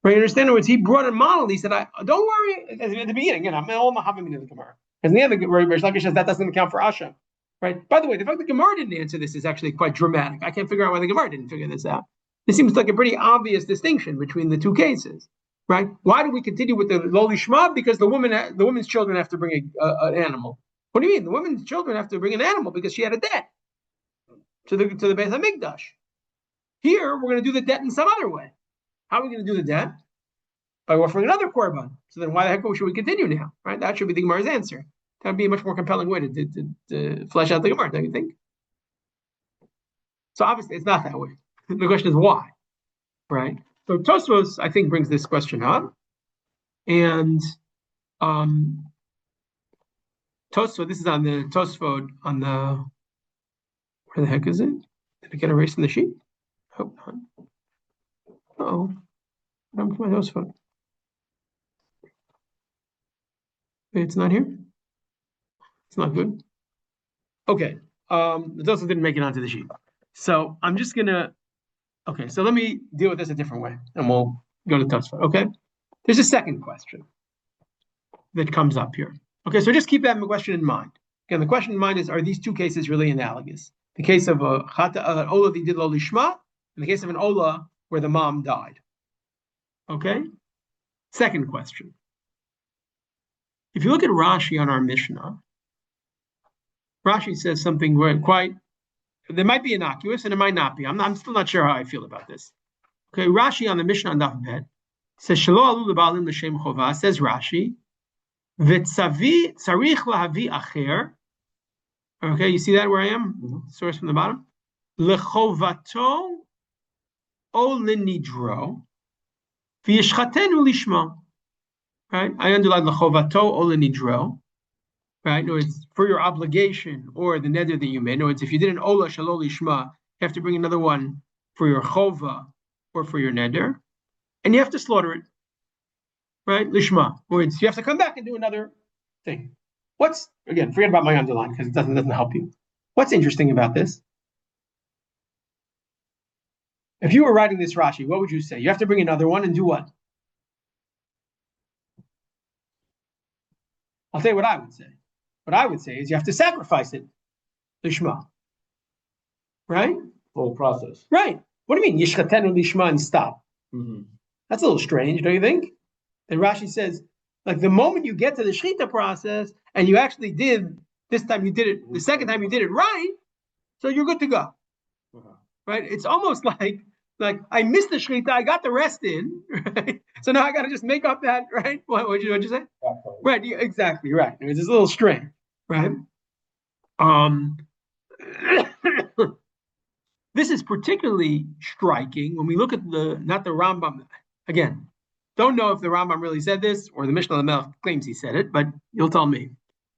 Right? You understand? In other words, he brought a model. He said, don't worry, at the beginning, I'm all Mahavim in the Gemara. Because in the end, Rish Lakish says that doesn't account for Asha. Right? By the way, the fact that the Gemara didn't answer this is actually quite dramatic. I can't figure out why the Gemara didn't figure this out. This seems like a pretty obvious distinction between the two cases. Right? Why do we continue with the Lo Lishma? Because the woman's children have to bring an animal. What do you mean? The woman's children have to bring an animal because she had a debt to the Beit HaMikdash. Here, we're going to do the debt in some other way. How are we going to do the debt? By offering another korban. So then why the heck should we continue now? Right? That should be the Gemara's answer. That would be a much more compelling way to flesh out the Gemara, don't you think? So obviously it's not that way. The question is why? Right? So Tosfos, I think, brings this question up. And Tosfot, this is on the Tosfot on the, where the heck is it? Did it get erased in the sheet? Hope not. Oh, what happened to my Tosfot? It's not here? It's not good. Okay. It also didn't make it onto the sheet. So I'm just gonna. Okay, so let me deal with this a different way, and we'll go to Tosfot. Okay. There's a second question that comes up here. Okay, so just keep that question in mind. Again, the question in mind is: are these two cases really analogous? The case of a ola that did lo lishma, and the case of an ola where the mom died. Okay. Second question. If you look at Rashi on our Mishnah, Rashi says something quite, there might be innocuous and it might not be. I'm still not sure how I feel about this. Okay, Rashi on the Mishnah on Daf Bet says, Shelo alu lebalim l'shem chova, says Rashi, v'tzavi tzarich lahavi acher. Okay, you see that where I am? Mm-hmm. Source from the bottom. Lechovato o lenidro, v'yishchatenu lishma. Right? I underline lechovato o lenidro. Right? In other words, for your obligation or the neder that you made. In other words, if you did an ola shalol lishma, you have to bring another one for your chova or for your neder, and you have to slaughter it. Right? Lishma. In other words, you have to come back and do another thing. Again, forget about my underline because it doesn't help you. What's interesting about this? If you were writing this Rashi, what would you say? You have to bring another one and do what? I'll tell you what I would say. What I would say is you have to sacrifice it. Lishma. Right? Full process. Right. What do you mean? Yishchatenu lishma and stop. Mm-hmm. That's a little strange, don't you think? And Rashi says, like the moment you get to the shechita process and you actually did, this time you did it, the second time you did it right, so you're good to go. Uh-huh. Right? It's almost like I missed the shechita, I got the rest in, right? So now I got to just make up that, right? What'd you say? Right, exactly, right. It's a little strange, right? This is particularly striking when we look at not the Rambam. Again, don't know if the Rambam really said this or the Mishnah Lamelech claims he said it, but you'll tell me.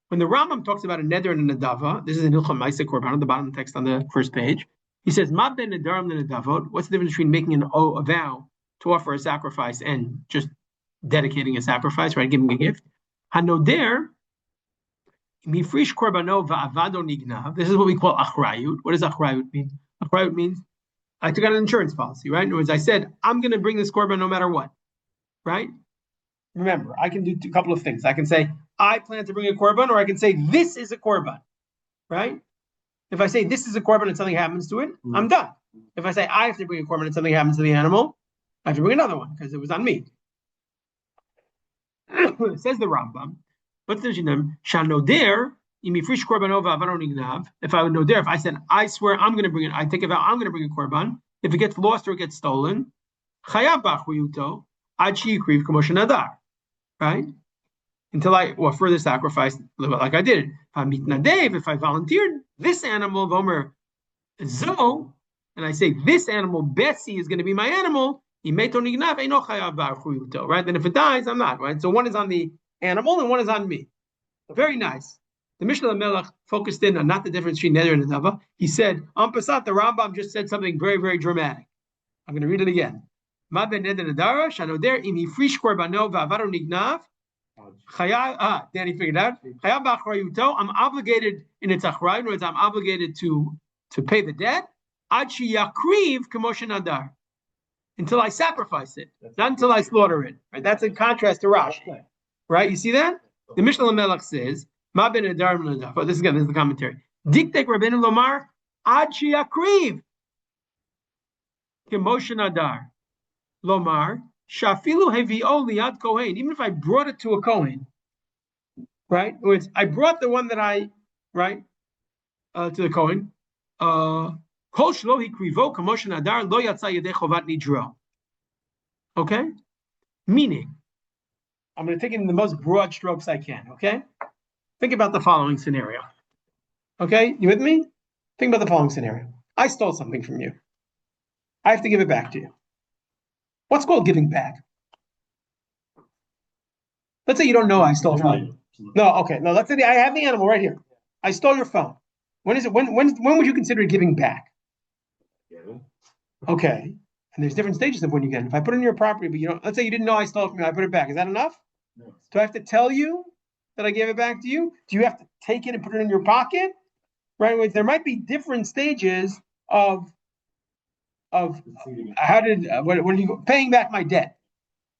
When the Rambam talks about a neder and a nedava, this is in Hilchot Ma'aseh Korban, on the bottom of the text on the first page. He says, "Ma ben nedarim lenedavot." What's the difference between making a vow to offer a sacrifice and just dedicating a sacrifice, right? Giving a gift. Hanoder mifrish korbano va'avado nignav. This is what we call achrayut. What does achrayut mean? Achrayut means I took out an insurance policy, right? In other words, I said I'm going to bring this korban no matter what, right? Remember, I can do a couple of things. I can say I plan to bring a korban, or I can say this is a korban, right? If I say this is a korban and something happens to it, I'm done. If I say I have to bring a korban and something happens to the animal, I have to bring another one because it was on me. It says the Rambam, but there's shanoder. If I would know there, if I said I swear I'm going to bring it, I take a vow I'm going to bring a korban. If it gets lost or it gets stolen, chayav b'achriyuto ad sheyikriv k'mo shenadar, right? Until I offer the sacrifice like I did. If I volunteered this animal, Vomer zo, and I say this animal, Bessie, is going to be my animal, right? Then if it dies, I'm not, right? So one is on the animal and one is on me. Very nice. The Mishnah Lamelech focused in on not the difference between neder and nedava. He said, on Pesach, the Rambam just said something very, very dramatic. I'm going to read it again. Ma ben neder nedara, shanoder im hifrish korbano va'avaro nignav. Danny figured out. I'm obligated in its achrayut. In other words, I'm obligated to pay the debt. Ad sheyakriv k'mo shenadar. Until I sacrifice it, not until I slaughter it. Right? That's in contrast to Rashi. Right? You see that? The Mishnah Lamelech says, "Ma ben nedarim lenedava." This is the commentary. Diktek Rabbeinu lomar ad sheyakriv k'mo shenadar. Lomar shafilu hevio liad kohen. Even if I brought it to a kohen, right? In other words, I brought the one that I to the kohen. Kol shelo hikrivo k'mo shenadar lo yatsa yedei chovat nidro. Okay, meaning. I'm going to take it in the most broad strokes I can, okay? Think about the following scenario. Okay, you with me? Think about the following scenario. I stole something from you. I have to give it back to you. What's called giving back? Let's say you don't know I stole from you. No, okay. No, let's say I have the animal right here. I stole your phone. When is it? When would you consider giving back? Okay. And there's different stages of when you get it. If I put it in your property, but let's say you didn't know I stole it from you, I put it back. Is that enough? No. Do I have to tell you that I gave it back to you? Do you have to take it and put it in your pocket? Right? There might be different stages of how did what do you paying back my debt?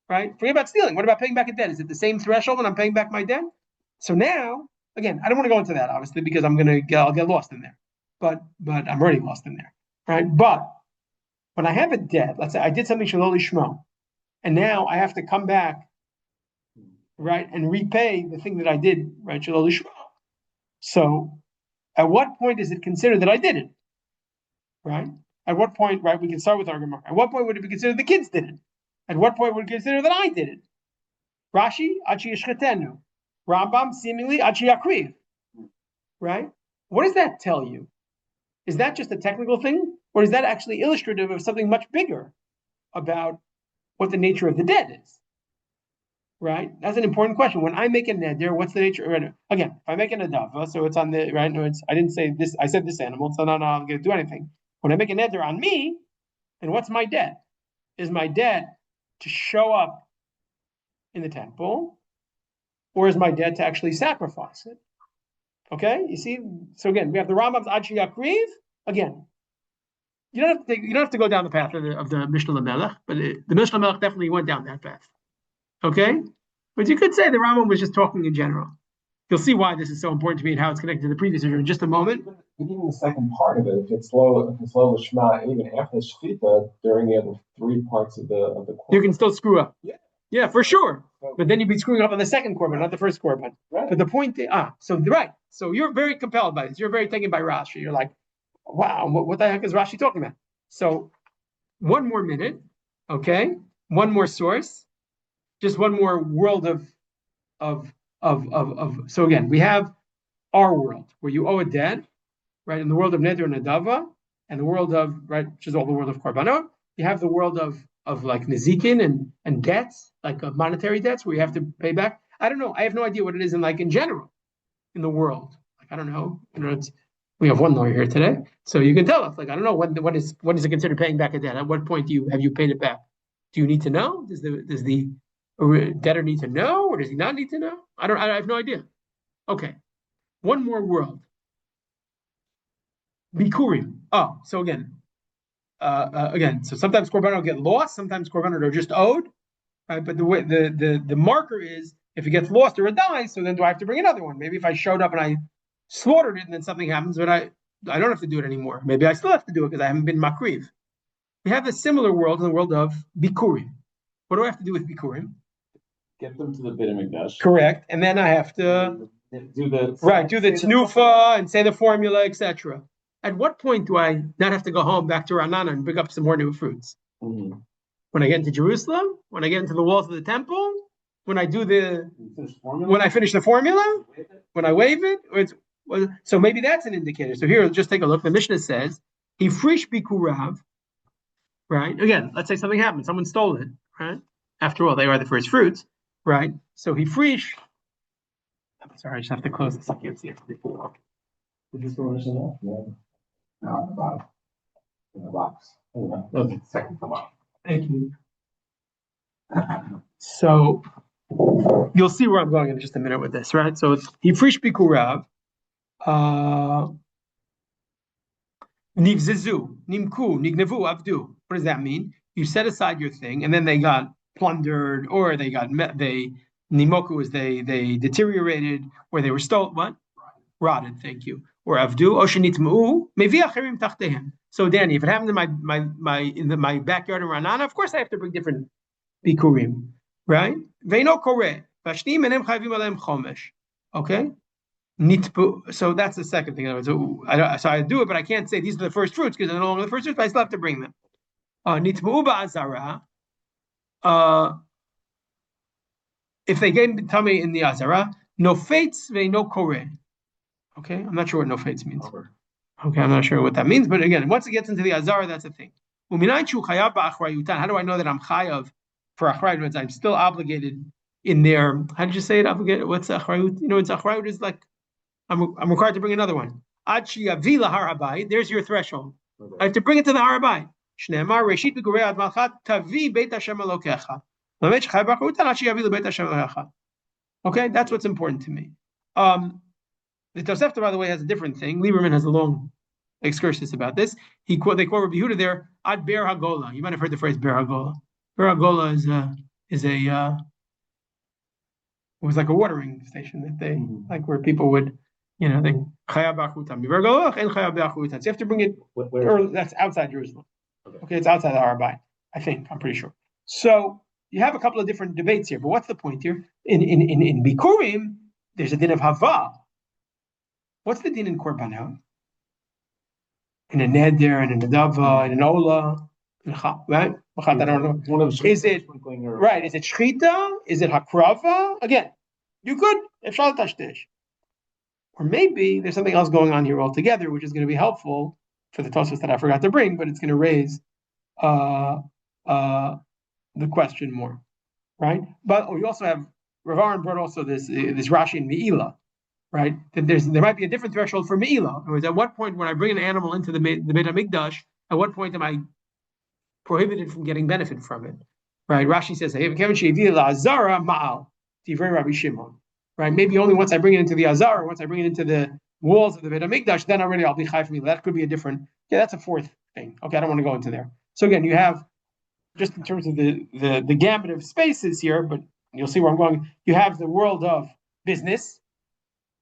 Right? Forget about stealing. What about paying back a debt? Is it the same threshold when I'm paying back my debt? So now, again, I don't want to go into that obviously because I'll get lost in there. But I'm already lost in there. Right? But when I have a debt, let's say I did something shalol lishmo, and now I have to come back, right, and repay the thing that I did, right, shalol lishmo. So at what point is it considered that I did it? Right? At what point, right, we can start with our Gemara. At what point would it be considered the kids did it? At what point would it consider that I did it? Rashi, Achi Yishchetenu. Rambam, seemingly, Achi Yakriv. Right? What does that tell you? Is that just a technical thing? Or is that actually illustrative of something much bigger about what the nature of the debt is? Right? That's an important question. When I make a neder, what's the nature? Right? Again, if I make a nedava, so it's on the right. No, I didn't say this. I said this animal, so no, I'm going to do anything. When I make a neder on me, then what's my debt? Is my debt to show up in the temple, or is my debt to actually sacrifice it? Okay, you see. So again, we have the Rambam's Achi Yakriv. Again, you don't have to go down the path of the Mishnah Lamelech, but the Mishnah Lamelech definitely went down that path. Okay, but you could say the Rambam was just talking in general. You'll see why this is so important to me and how it's connected to the previous issue in just a moment. But even the second part of it, if it's low Shema, even after the Shechita, during the other three parts of the You can still screw up. Yeah, for sure. So, But then you'd be screwing up on the second korban, not the first korban. right. But the point, So you're very compelled by this. You're very taken by Rashi. You're like, wow, what the heck is Rashi talking about? So one more minute, okay? One more source, just one more world of. So again, we have our world where you owe a debt, right? In the world of Neder and Nadava, and the world of, right, which is all the world of Korbanot. You have the world of like Nezikin and debts, like monetary debts where you have to pay back. I don't know. I have no idea what it is in general in the world. Like, I don't know. We have one lawyer here today, so you can tell us. Like, I don't know what is it considered paying back a debt? At what point have you paid it back? Do you need to know? Does the debtor need to know, or does he not need to know? I have no idea. Okay, one more world. Bikurim. Oh, so again, so sometimes korbanot get lost, sometimes korbanot are just owed, right? But the way the marker is if it gets lost or it dies, so then do I have to bring another one? Maybe if I showed up and I slaughtered it and then something happens, but I don't have to do it anymore. Maybe I still have to do it because I haven't been makriv. We have a similar world in the world of bikurim. What do I have to do with bikurim? Get them to the Beit HaMikdash. Correct, and then I have to do the tnufa and say the formula, etc. At what point do I not have to go home back to Ranana and pick up some more new fruits? Mm-hmm. When I get into Jerusalem, when I get into the walls of the temple, when I finish the formula, when I wave it, so maybe that's an indicator. So here, just take a look. The Mishnah says, "He frish bikurav." Right? Again, let's say something happened. Someone stole it. Right? After all, they are the first fruits. Right? So he frish. I'm sorry, I just have to close this. I can't see it. Did you throw this in there? No, at the bottom. In the box. Oh, yeah. Okay. Second from up. Thank you. So you'll see where I'm going in just a minute with this, right? So it's Hifrish Bikurav, Nivzizu, Nimku, Nignevu, Avdu. What does that mean? You set aside your thing, and then they got plundered, or they Nimoku is they deteriorated, or they were stolen. What? Rotted. Thank you. Or Avdu, Oshinitmu, Mevi Acherim Tachtehem. So Danny, if it happened in my backyard in Ranana, of course I have to bring different bikurim, right? Veino kore, vashtim enem chayvim alem chomesh. Okay, nitpu. So that's the second thing. So I do it, but I can't say these are the first fruits because they're no longer the first fruits. But I still have to bring them. Nitpu ba'azara. If they gave tummy in the azara, no fates veino kore. Okay, I'm not sure what no fates means. Okay, I'm not sure what that means, but again, once it gets into the azar, that's a thing. How do I know that I'm chayav for achrayut? I'm still obligated in there. How did you say it? Obligated? What's achrayut? It's achrayut is like I'm required to bring another one. There's your threshold. I have to bring it to the harabai. Okay, that's what's important to me. The Tosefta, by the way, has a different thing. Lieberman has a long excursus about this. They quote Rabbi Yehuda there, Ad Ber Hagola. You might have heard the phrase Ber Hagola. Ber Hagola is a it was like a watering station that they like where people would, they chaya b'achutam. Ber Hagola and chaya b'achutam. So you have to bring it. Or that's outside Jerusalem. Okay, it's outside the Harabai. I think I'm pretty sure. So you have a couple of different debates here, but what's the point here? In Bikurim, there's a din of Hava. What's the din in Korbanot? In a neder, and in a dava, in an ola, right? I don't know. Is it right? Is it shchita? Is it hakrava? Again, you could efshal tashtish, or maybe there's something else going on here altogether, which is going to be helpful for the Tosfos that I forgot to bring, but it's going to raise the question more, right? But we also have Rav Aaron brought also this Rashi in Meila, right? That there might be a different threshold for Meila. In other words, at what point when I bring an animal into the Beit HaMikdash, at what point am I prohibited from getting benefit from it? Right? Rashi says, right? Maybe only once I bring it into the Azara, once I bring it into the walls of the Beit HaMikdash, then already I'll be chai for Meila. That could be a different, that's a fourth thing. Okay, I don't want to go into there. So again, you have, just in terms of the gambit of spaces here, but you'll see where I'm going, you have the world of business,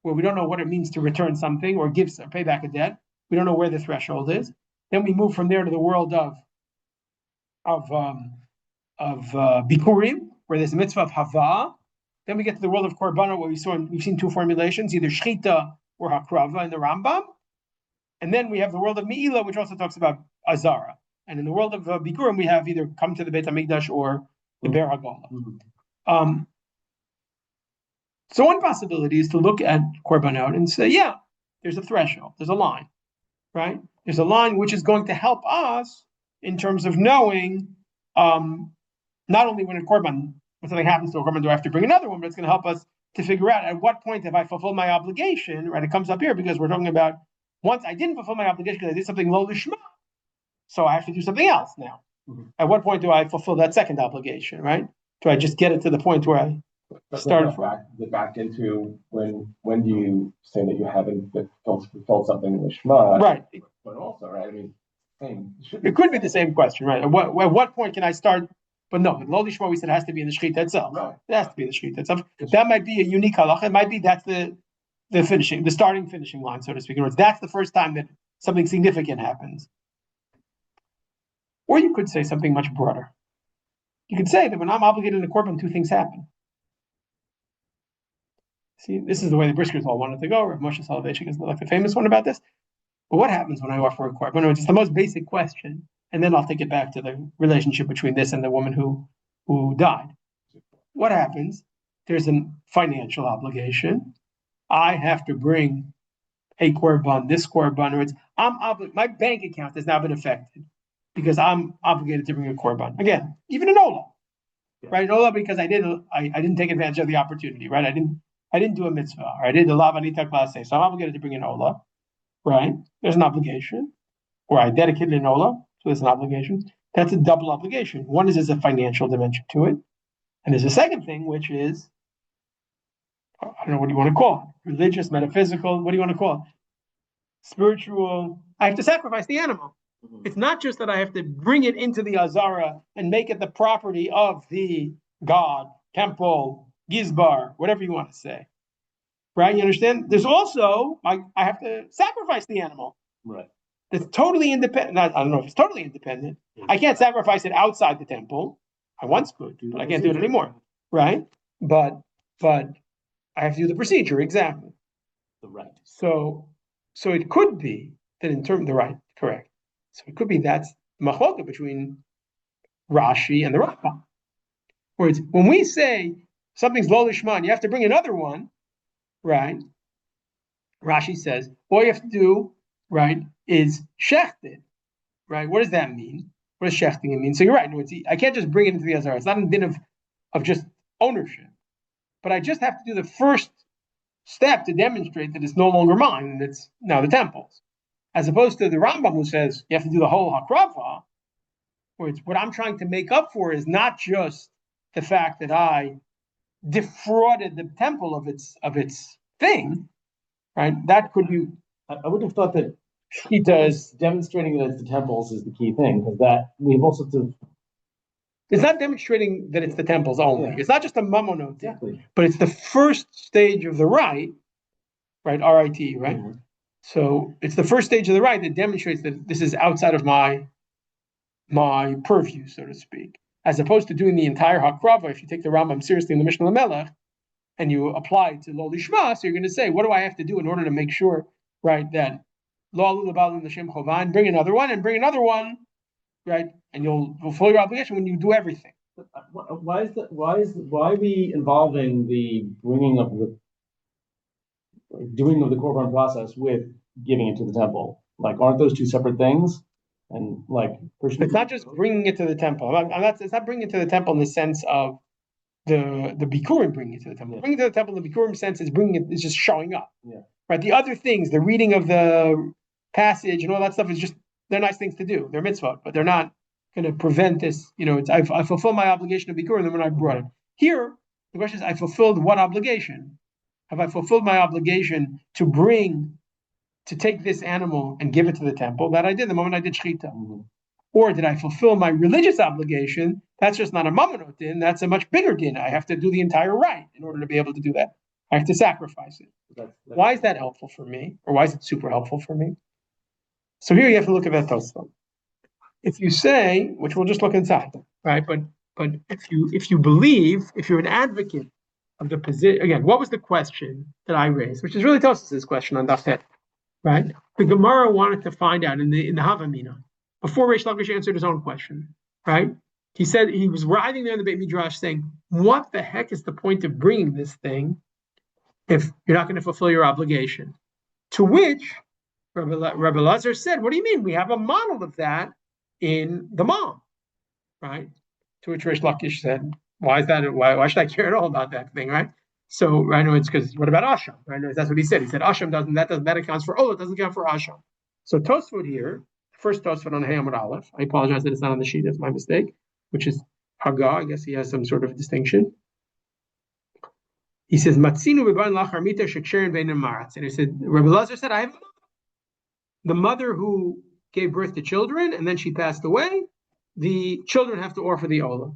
where we don't know what it means to return something or pay back a debt. We don't know where the threshold is. Then we move from there to the world of Bikurim, where there's a mitzvah of Hava. Then we get to the world of Korbanot, where we've seen two formulations, either Shchita or Hakrava in the Rambam. And then we have the world of Meila, which also talks about Azara. And in the world of Bikurim, we have either come to the Beit HaMikdash or the Ber Hagola. So one possibility is to look at Korbanot and say, yeah, there's a threshold, there's a line, right? There's a line which is going to help us in terms of knowing not only when something happens to a Korban, do I have to bring another one, but it's going to help us to figure out at what point have I fulfilled my obligation, right? It comes up here because we're talking about once I didn't fulfill my obligation because I did something lo lishma, so I have to do something else now. At what point do I fulfill that second obligation, right? Do I just get it to the point where I started back into when do you say that you haven't fulfilled something in the Shema? Right. But also, right? I mean, it could be the same question, right? At what point can I start? But no, with Lo Lishma, we said it has to be in the Shechita itself. Right. It has to be in the Shechita itself. That might be a unique halacha. It might be that's the starting finishing line, so to speak. In other words, that's the first time that something significant happens. Or you could say something much broader. You could say that when I'm obligated in a korban, two things happen. See, this is the way the Briskers all wanted to go. Rav Moshe Soloveitchik is like the famous one about this. But what happens when I offer a korban? It's the most basic question, and then I'll take it back to the relationship between this and the woman who died. What happens? There's a financial obligation. I have to bring a korban, this korban. My bank account has now been affected because I'm obligated to bring a korban. Again, even an ola, right? An ola because I didn't take advantage of the opportunity, right? I didn't do a mitzvah, or I did the lavanita class, so I'm obligated to bring an ola, right? There's an obligation, or I dedicated an ola, so there's an obligation. That's a double obligation. One is there's a financial dimension to it, and there's a second thing, which is, I don't know what you want to call it, religious, metaphysical, what do you want to call it? Spiritual. I have to sacrifice the animal. It's not just that I have to bring it into the Azara and make it the property of the god, temple, gizbar, whatever you want to say. Right? You understand? There's also, I have to sacrifice the animal. Right. It's totally independent. I don't know if it's totally independent. I can't sacrifice it outside the temple. I once could, but I can't do it anymore. Right? But I have to do the procedure, exactly. The right. So it could be that in terms of the right, correct. So it could be that's machloka between Rashi and the Rambam. Whereas when we say something's lo lishma, you have to bring another one, right? Rashi says all you have to do, right, is shechted, right? What does that mean? What does shechting mean? So you're right. I can't just bring it into the Azara. It's not a din of just ownership, but I just have to do the first step to demonstrate that it's no longer mine and it's now the temple's. As opposed to the Rambam who says you have to do the whole hakrava, where it's what I'm trying to make up for is not just the fact that I defrauded the temple of its thing, right? That could be I would have thought that shchita is. demonstrating that it's the temples is the key thing, because that we have all sorts of It's not demonstrating that it's the temples only. Yeah. It's not just a mamonot, exactly. but it's the first stage of the rite, right? RIT, right? Mhm. So it's the first stage of the rite that demonstrates that this is outside of my purview, so to speak, as opposed to doing the entire hakrava. If you take the Rambam seriously in the Mishnah Lamelech and you apply it to lo lishma, so you're going to say, what do I have to do in order to make sure, right, that lo alu l'balim l'shem chovan, bring another one and bring another one, right, and you'll fulfill your obligation when you do everything. Why are we involving the doing of the korban process with giving it to the temple? Like, aren't those two separate things? And like, It's not just bringing it to the temple. It's not bringing it to the temple in the sense of the bikurim bringing it to the temple. Yeah. Bringing it to the temple in the bikurim sense is bringing it is just showing up. Yeah. Right. The other things, the reading of the passage and all that stuff is just they're nice things to do. They're mitzvot, but they're not going to prevent this. I fulfill my obligation of bikurim, then when I brought it here, the question is, I fulfilled what obligation? Have I fulfilled my obligation to take this animal and give it to the temple? That I did the moment I did shechita. Mm-hmm. Or did I fulfill my religious obligation? That's just not a mamonot din. That's a much bigger din. I have to do the entire rite in order to be able to do that. I have to sacrifice it. Why is that helpful for me? Or why is it super helpful for me? So here you have to look at that Tosfot. If you say, which we'll just look inside, right? But if you believe, if you're an advocate of the position, again, what was the question that I raised? Which is really Tosfot's question on Daf Het, right? The Gemara wanted to find out in the Havamina, before Reish Lakish answered his own question, right? He said he was writhing there in the Beit Midrash saying, what the heck is the point of bringing this thing if you're not going to fulfill your obligation? To which Rabbi Lazar said, what do you mean? We have a model of that in the mom, right? To which Reish Lakish said, why is that? Why should I care at all about that thing, right? So I know it's because what about Asham? Right? That's what he said. He said Asham that accounts for Ola, doesn't count for Asham. So Tosfot here, first Tosfot on Hayamud Aleph. I apologize that it's not on the sheet. That's my mistake. Which is Haga. I guess he has some sort of distinction. He says Matzinu b'ban lacharmita sheksherin beinim maratz, and he said Rabbi Lazar said I have the mother who gave birth to children and then she passed away. The children have to offer the Ola.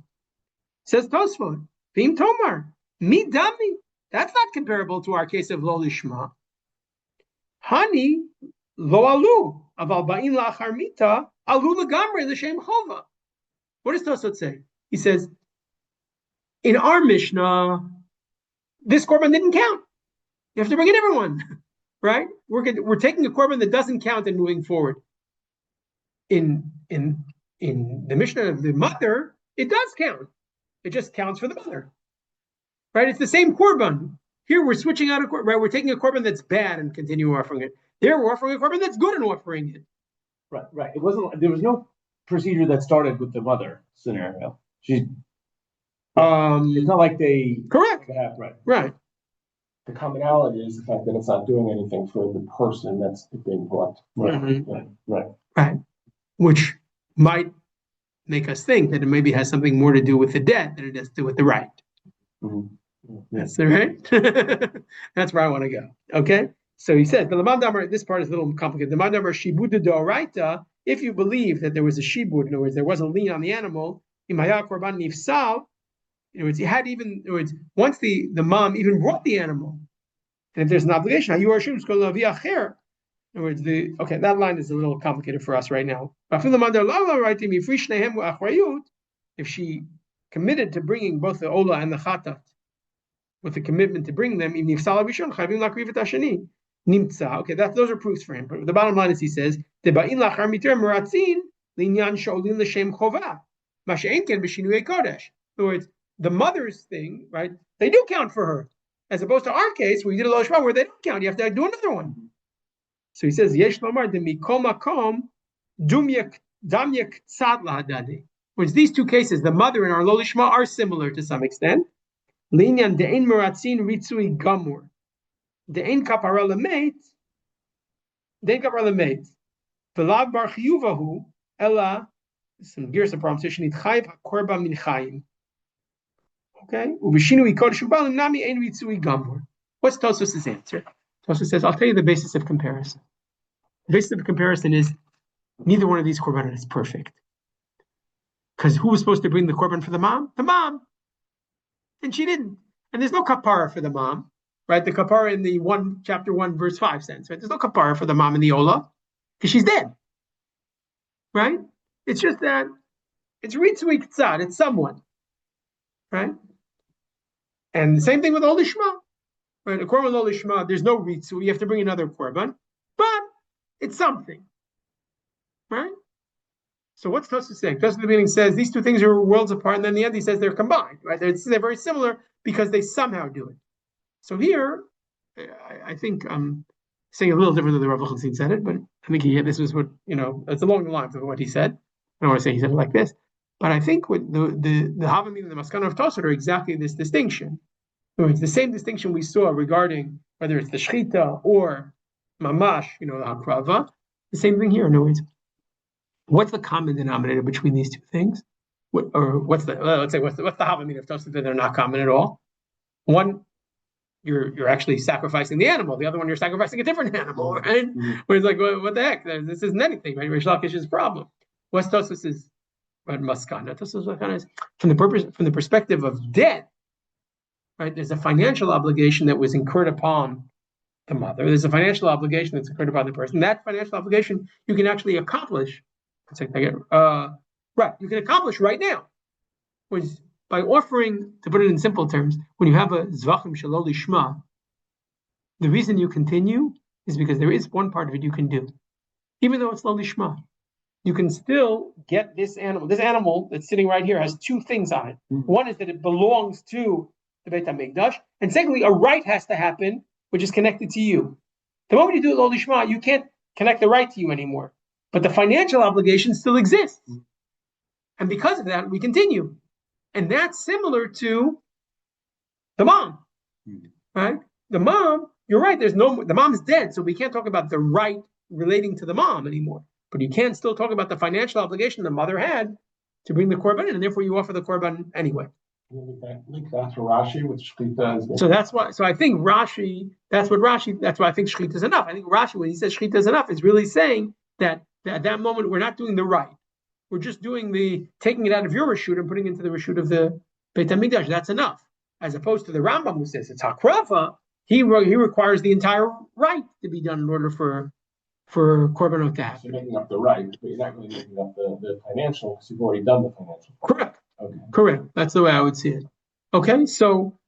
Says Tosfot, Vim Tomar, Mi Dami. That's not comparable to our case of Lo Lishma. Hani Lo Alu, Aval Ba'in Lachar Mita, Alu Lagamre L'Shem Chova. What does Tosfot say? He says, in our Mishnah, this korban didn't count. You have to bring in everyone, right? We're taking a korban that doesn't count and moving forward. In the Mishnah of the mother, it does count. It just counts for the mother, right? It's the same korban. Here we're switching out a korban, right? We're taking a korban that's bad and continue offering it. There we're offering a korban that's good and offering it. Right. It wasn't. There was no procedure that started with the mother scenario. It's not like they correct. Right. The commonality is the fact that it's not doing anything for the person that's being brought. Right. Mm-hmm. Right. Which might make us think that it maybe has something more to do with the debt than it has to do with the right. Mm-hmm. That's right. That's where I want to go. Okay. So he says the Lamam Damar. This part is a little complicated. The Lamam Damar shibud deoraita. If you believe that there was a shibud, in other words, there was a lien on the animal, imaya korban nifsal. In other words, you had even. In other words, once the mom even brought the animal, and if there's an obligation, you are shum skol lavi acher. In other words, that line is a little complicated for us right now. If she committed to bringing both the Ola and the Chatat, with the commitment to bring them, okay, those are proofs for him. But the bottom line is he says, in other words, the mother's thing, right? They do count for her. As opposed to our case, where you did a Lo Shma, where they don't count. You have to do another one. So he says, Yesh Lomar de Mikol Makom Damyak Tzad Lahadade. Which these two cases, the mother and our Lo Lishma, are similar to some extent. Linyan De'en Meratzin Ritzui Gamur. De'en Kapara Lemeit. V'lav Bar Chiyuvahu Ella. Some gears of proposition. Itchayv HaKorban Min Chayim. Okay? What's Tosfos' answer? Tosfos says, I'll tell you the basis of comparison. The basis of comparison is neither one of these korbanos is perfect. Because who was supposed to bring the korban for the mom? The mom. And she didn't. And there's no kapara for the mom, right? The kapara in the chapter 1, verse 5 sense, right? There's no kapara for the mom in the Ola, because she's dead. Right? It's just that it's ritzui k'tzad, it's someone. Right? And the same thing with Ol Lishma. Right? A korban Ol Lishma, there's no ritzui, you have to bring another korban, but it's something. Right? So what's Tosfos saying? Tosfos at the beginning says these two things are worlds apart, and then in the end he says they're combined. Right? They're very similar because they somehow do it. So here, I think I'm saying a little different than the Rav Lichtenstein said it, but I think this was what, it's along the lines of what he said. I don't want to say he said it like this, but I think what the Havamim and the Maskana of Tosfos are exactly this distinction. It's the same distinction we saw regarding whether it's the Shechita or Mamash, the Hakrava. The same thing here. In other words, what's the common denominator between these two things? What's the Havamim of Tosfos that they're not common at all? One, you're actually sacrificing the animal. The other one, you're sacrificing a different animal, right? Where it's like, what the heck? This isn't anything, right? Rish Lakish's problem. What's Tosfos' maskana? Tosfos' maskana is from the perspective of debt, right? There's a financial obligation that was incurred upon the mother. There's a financial obligation that's incurred upon the person. That financial obligation you can actually accomplish. You can accomplish right now. Was by offering, to put it in simple terms, when you have a zvachim shelo lishma, the reason you continue is because there is one part of it you can do. Even though it's lo lishma, you can still get this animal. This animal that's sitting right here has two things on it. One is that it belongs to the Beit HaMikdash, and secondly, a rite has to happen, which is connected to you. The moment you do lo lishma, you can't connect the right to you anymore. But the financial obligation still exists. And because of that, we continue. And that's similar to the mom, right? The mom, you're right, the mom is dead, so we can't talk about the right relating to the mom anymore. But you can still talk about the financial obligation the mother had to bring the korban in, and therefore you offer the korban anyway. That's for Rashi, which Shechita is. So that's why. So I think Rashi. That's why I think Shechita is enough. I think Rashi, when he says Shechita is enough, is really saying that at that moment we're not doing the right. We're just doing taking it out of your reshut and putting it into the reshut of the Beit HaMikdash. That's enough. As opposed to the Rambam, who says it's hakrava, he requires the entire right to be done in order for korbanot to happen. So you're making up the right, but you're not really making up the financial because you've already done the financial. Correct. Okay. Correct. That's the way I would see it. Okay. So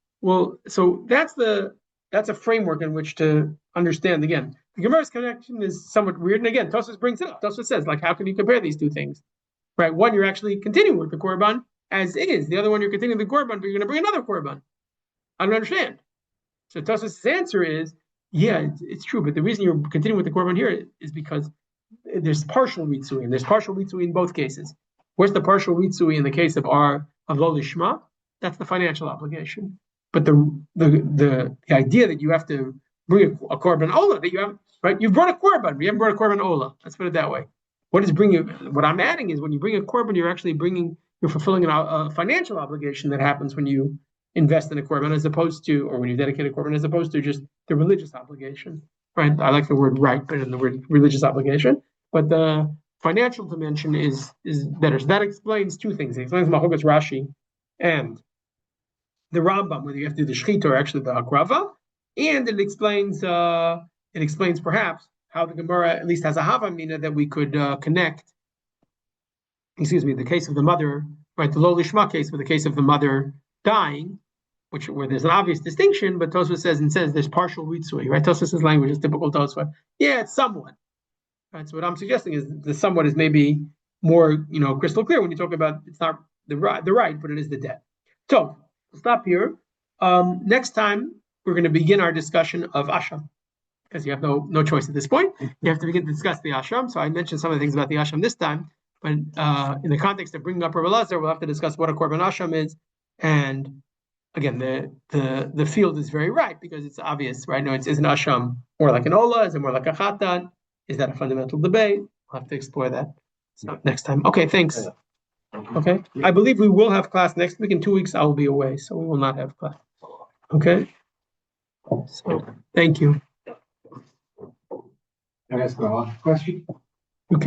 that's a framework in which to understand. Again, the Gemara's connection is somewhat weird, and again, Tosfos brings it up. Tosfos says, how can you compare these two things? Right, one, you're actually continuing with the korban as is. The other one, you're continuing the korban, but you're going to bring another korban. I don't understand. So Tosfos' answer is, it's true, but the reason you're continuing with the korban here is because there's partial ritzui, and there's partial ritzui in both cases. Where's the partial ritzui in the case of lo lishma? That's the financial obligation. But the idea that you have to bring a korban ola, that you have, right? You've brought a korban, but you haven't brought a korban ola. Let's put it that way. What I'm adding is when you bring a korban, you're fulfilling a financial obligation that happens when you invest in a korban, as opposed to, or when you dedicate a korban, as opposed to just the religious obligation, right? I like the word right better than the word religious obligation, but the financial dimension is better. So that explains two things. It explains Machogas Rashi and the Rambam, whether you have to do the Shechita or actually the Hakrava, and it explains perhaps how the Gemara at least has a Havamina that we could connect. The case of the mother, right? The lo lishma case, with the case of the mother dying, where there's an obvious distinction, but Tosfos says there's partial ritzui, right? Tosfos' language is typical Tosfos. Yeah, it's somewhat. Right. So what I'm suggesting is the somewhat is maybe more, crystal clear when you talk about it's not the right, but it is the debt. So we'll stop here. Next time we're going to begin our discussion of Asham, because you have no choice at this point. You have to begin to discuss the Asham. So I mentioned some of the things about the Asham this time, but in the context of bringing up Rav Elazar, we'll have to discuss what a korban Asham is. And again, the field is very right because it's obvious, right? No, is an Asham more like an Ola? Is it more like a Chatan? Is that a fundamental debate? We'll have to explore that next time. Okay, thanks. Okay, I believe we will have class next week. In 2 weeks, I will be away, so we will not have class. Okay? So, thank you. Can I ask a question?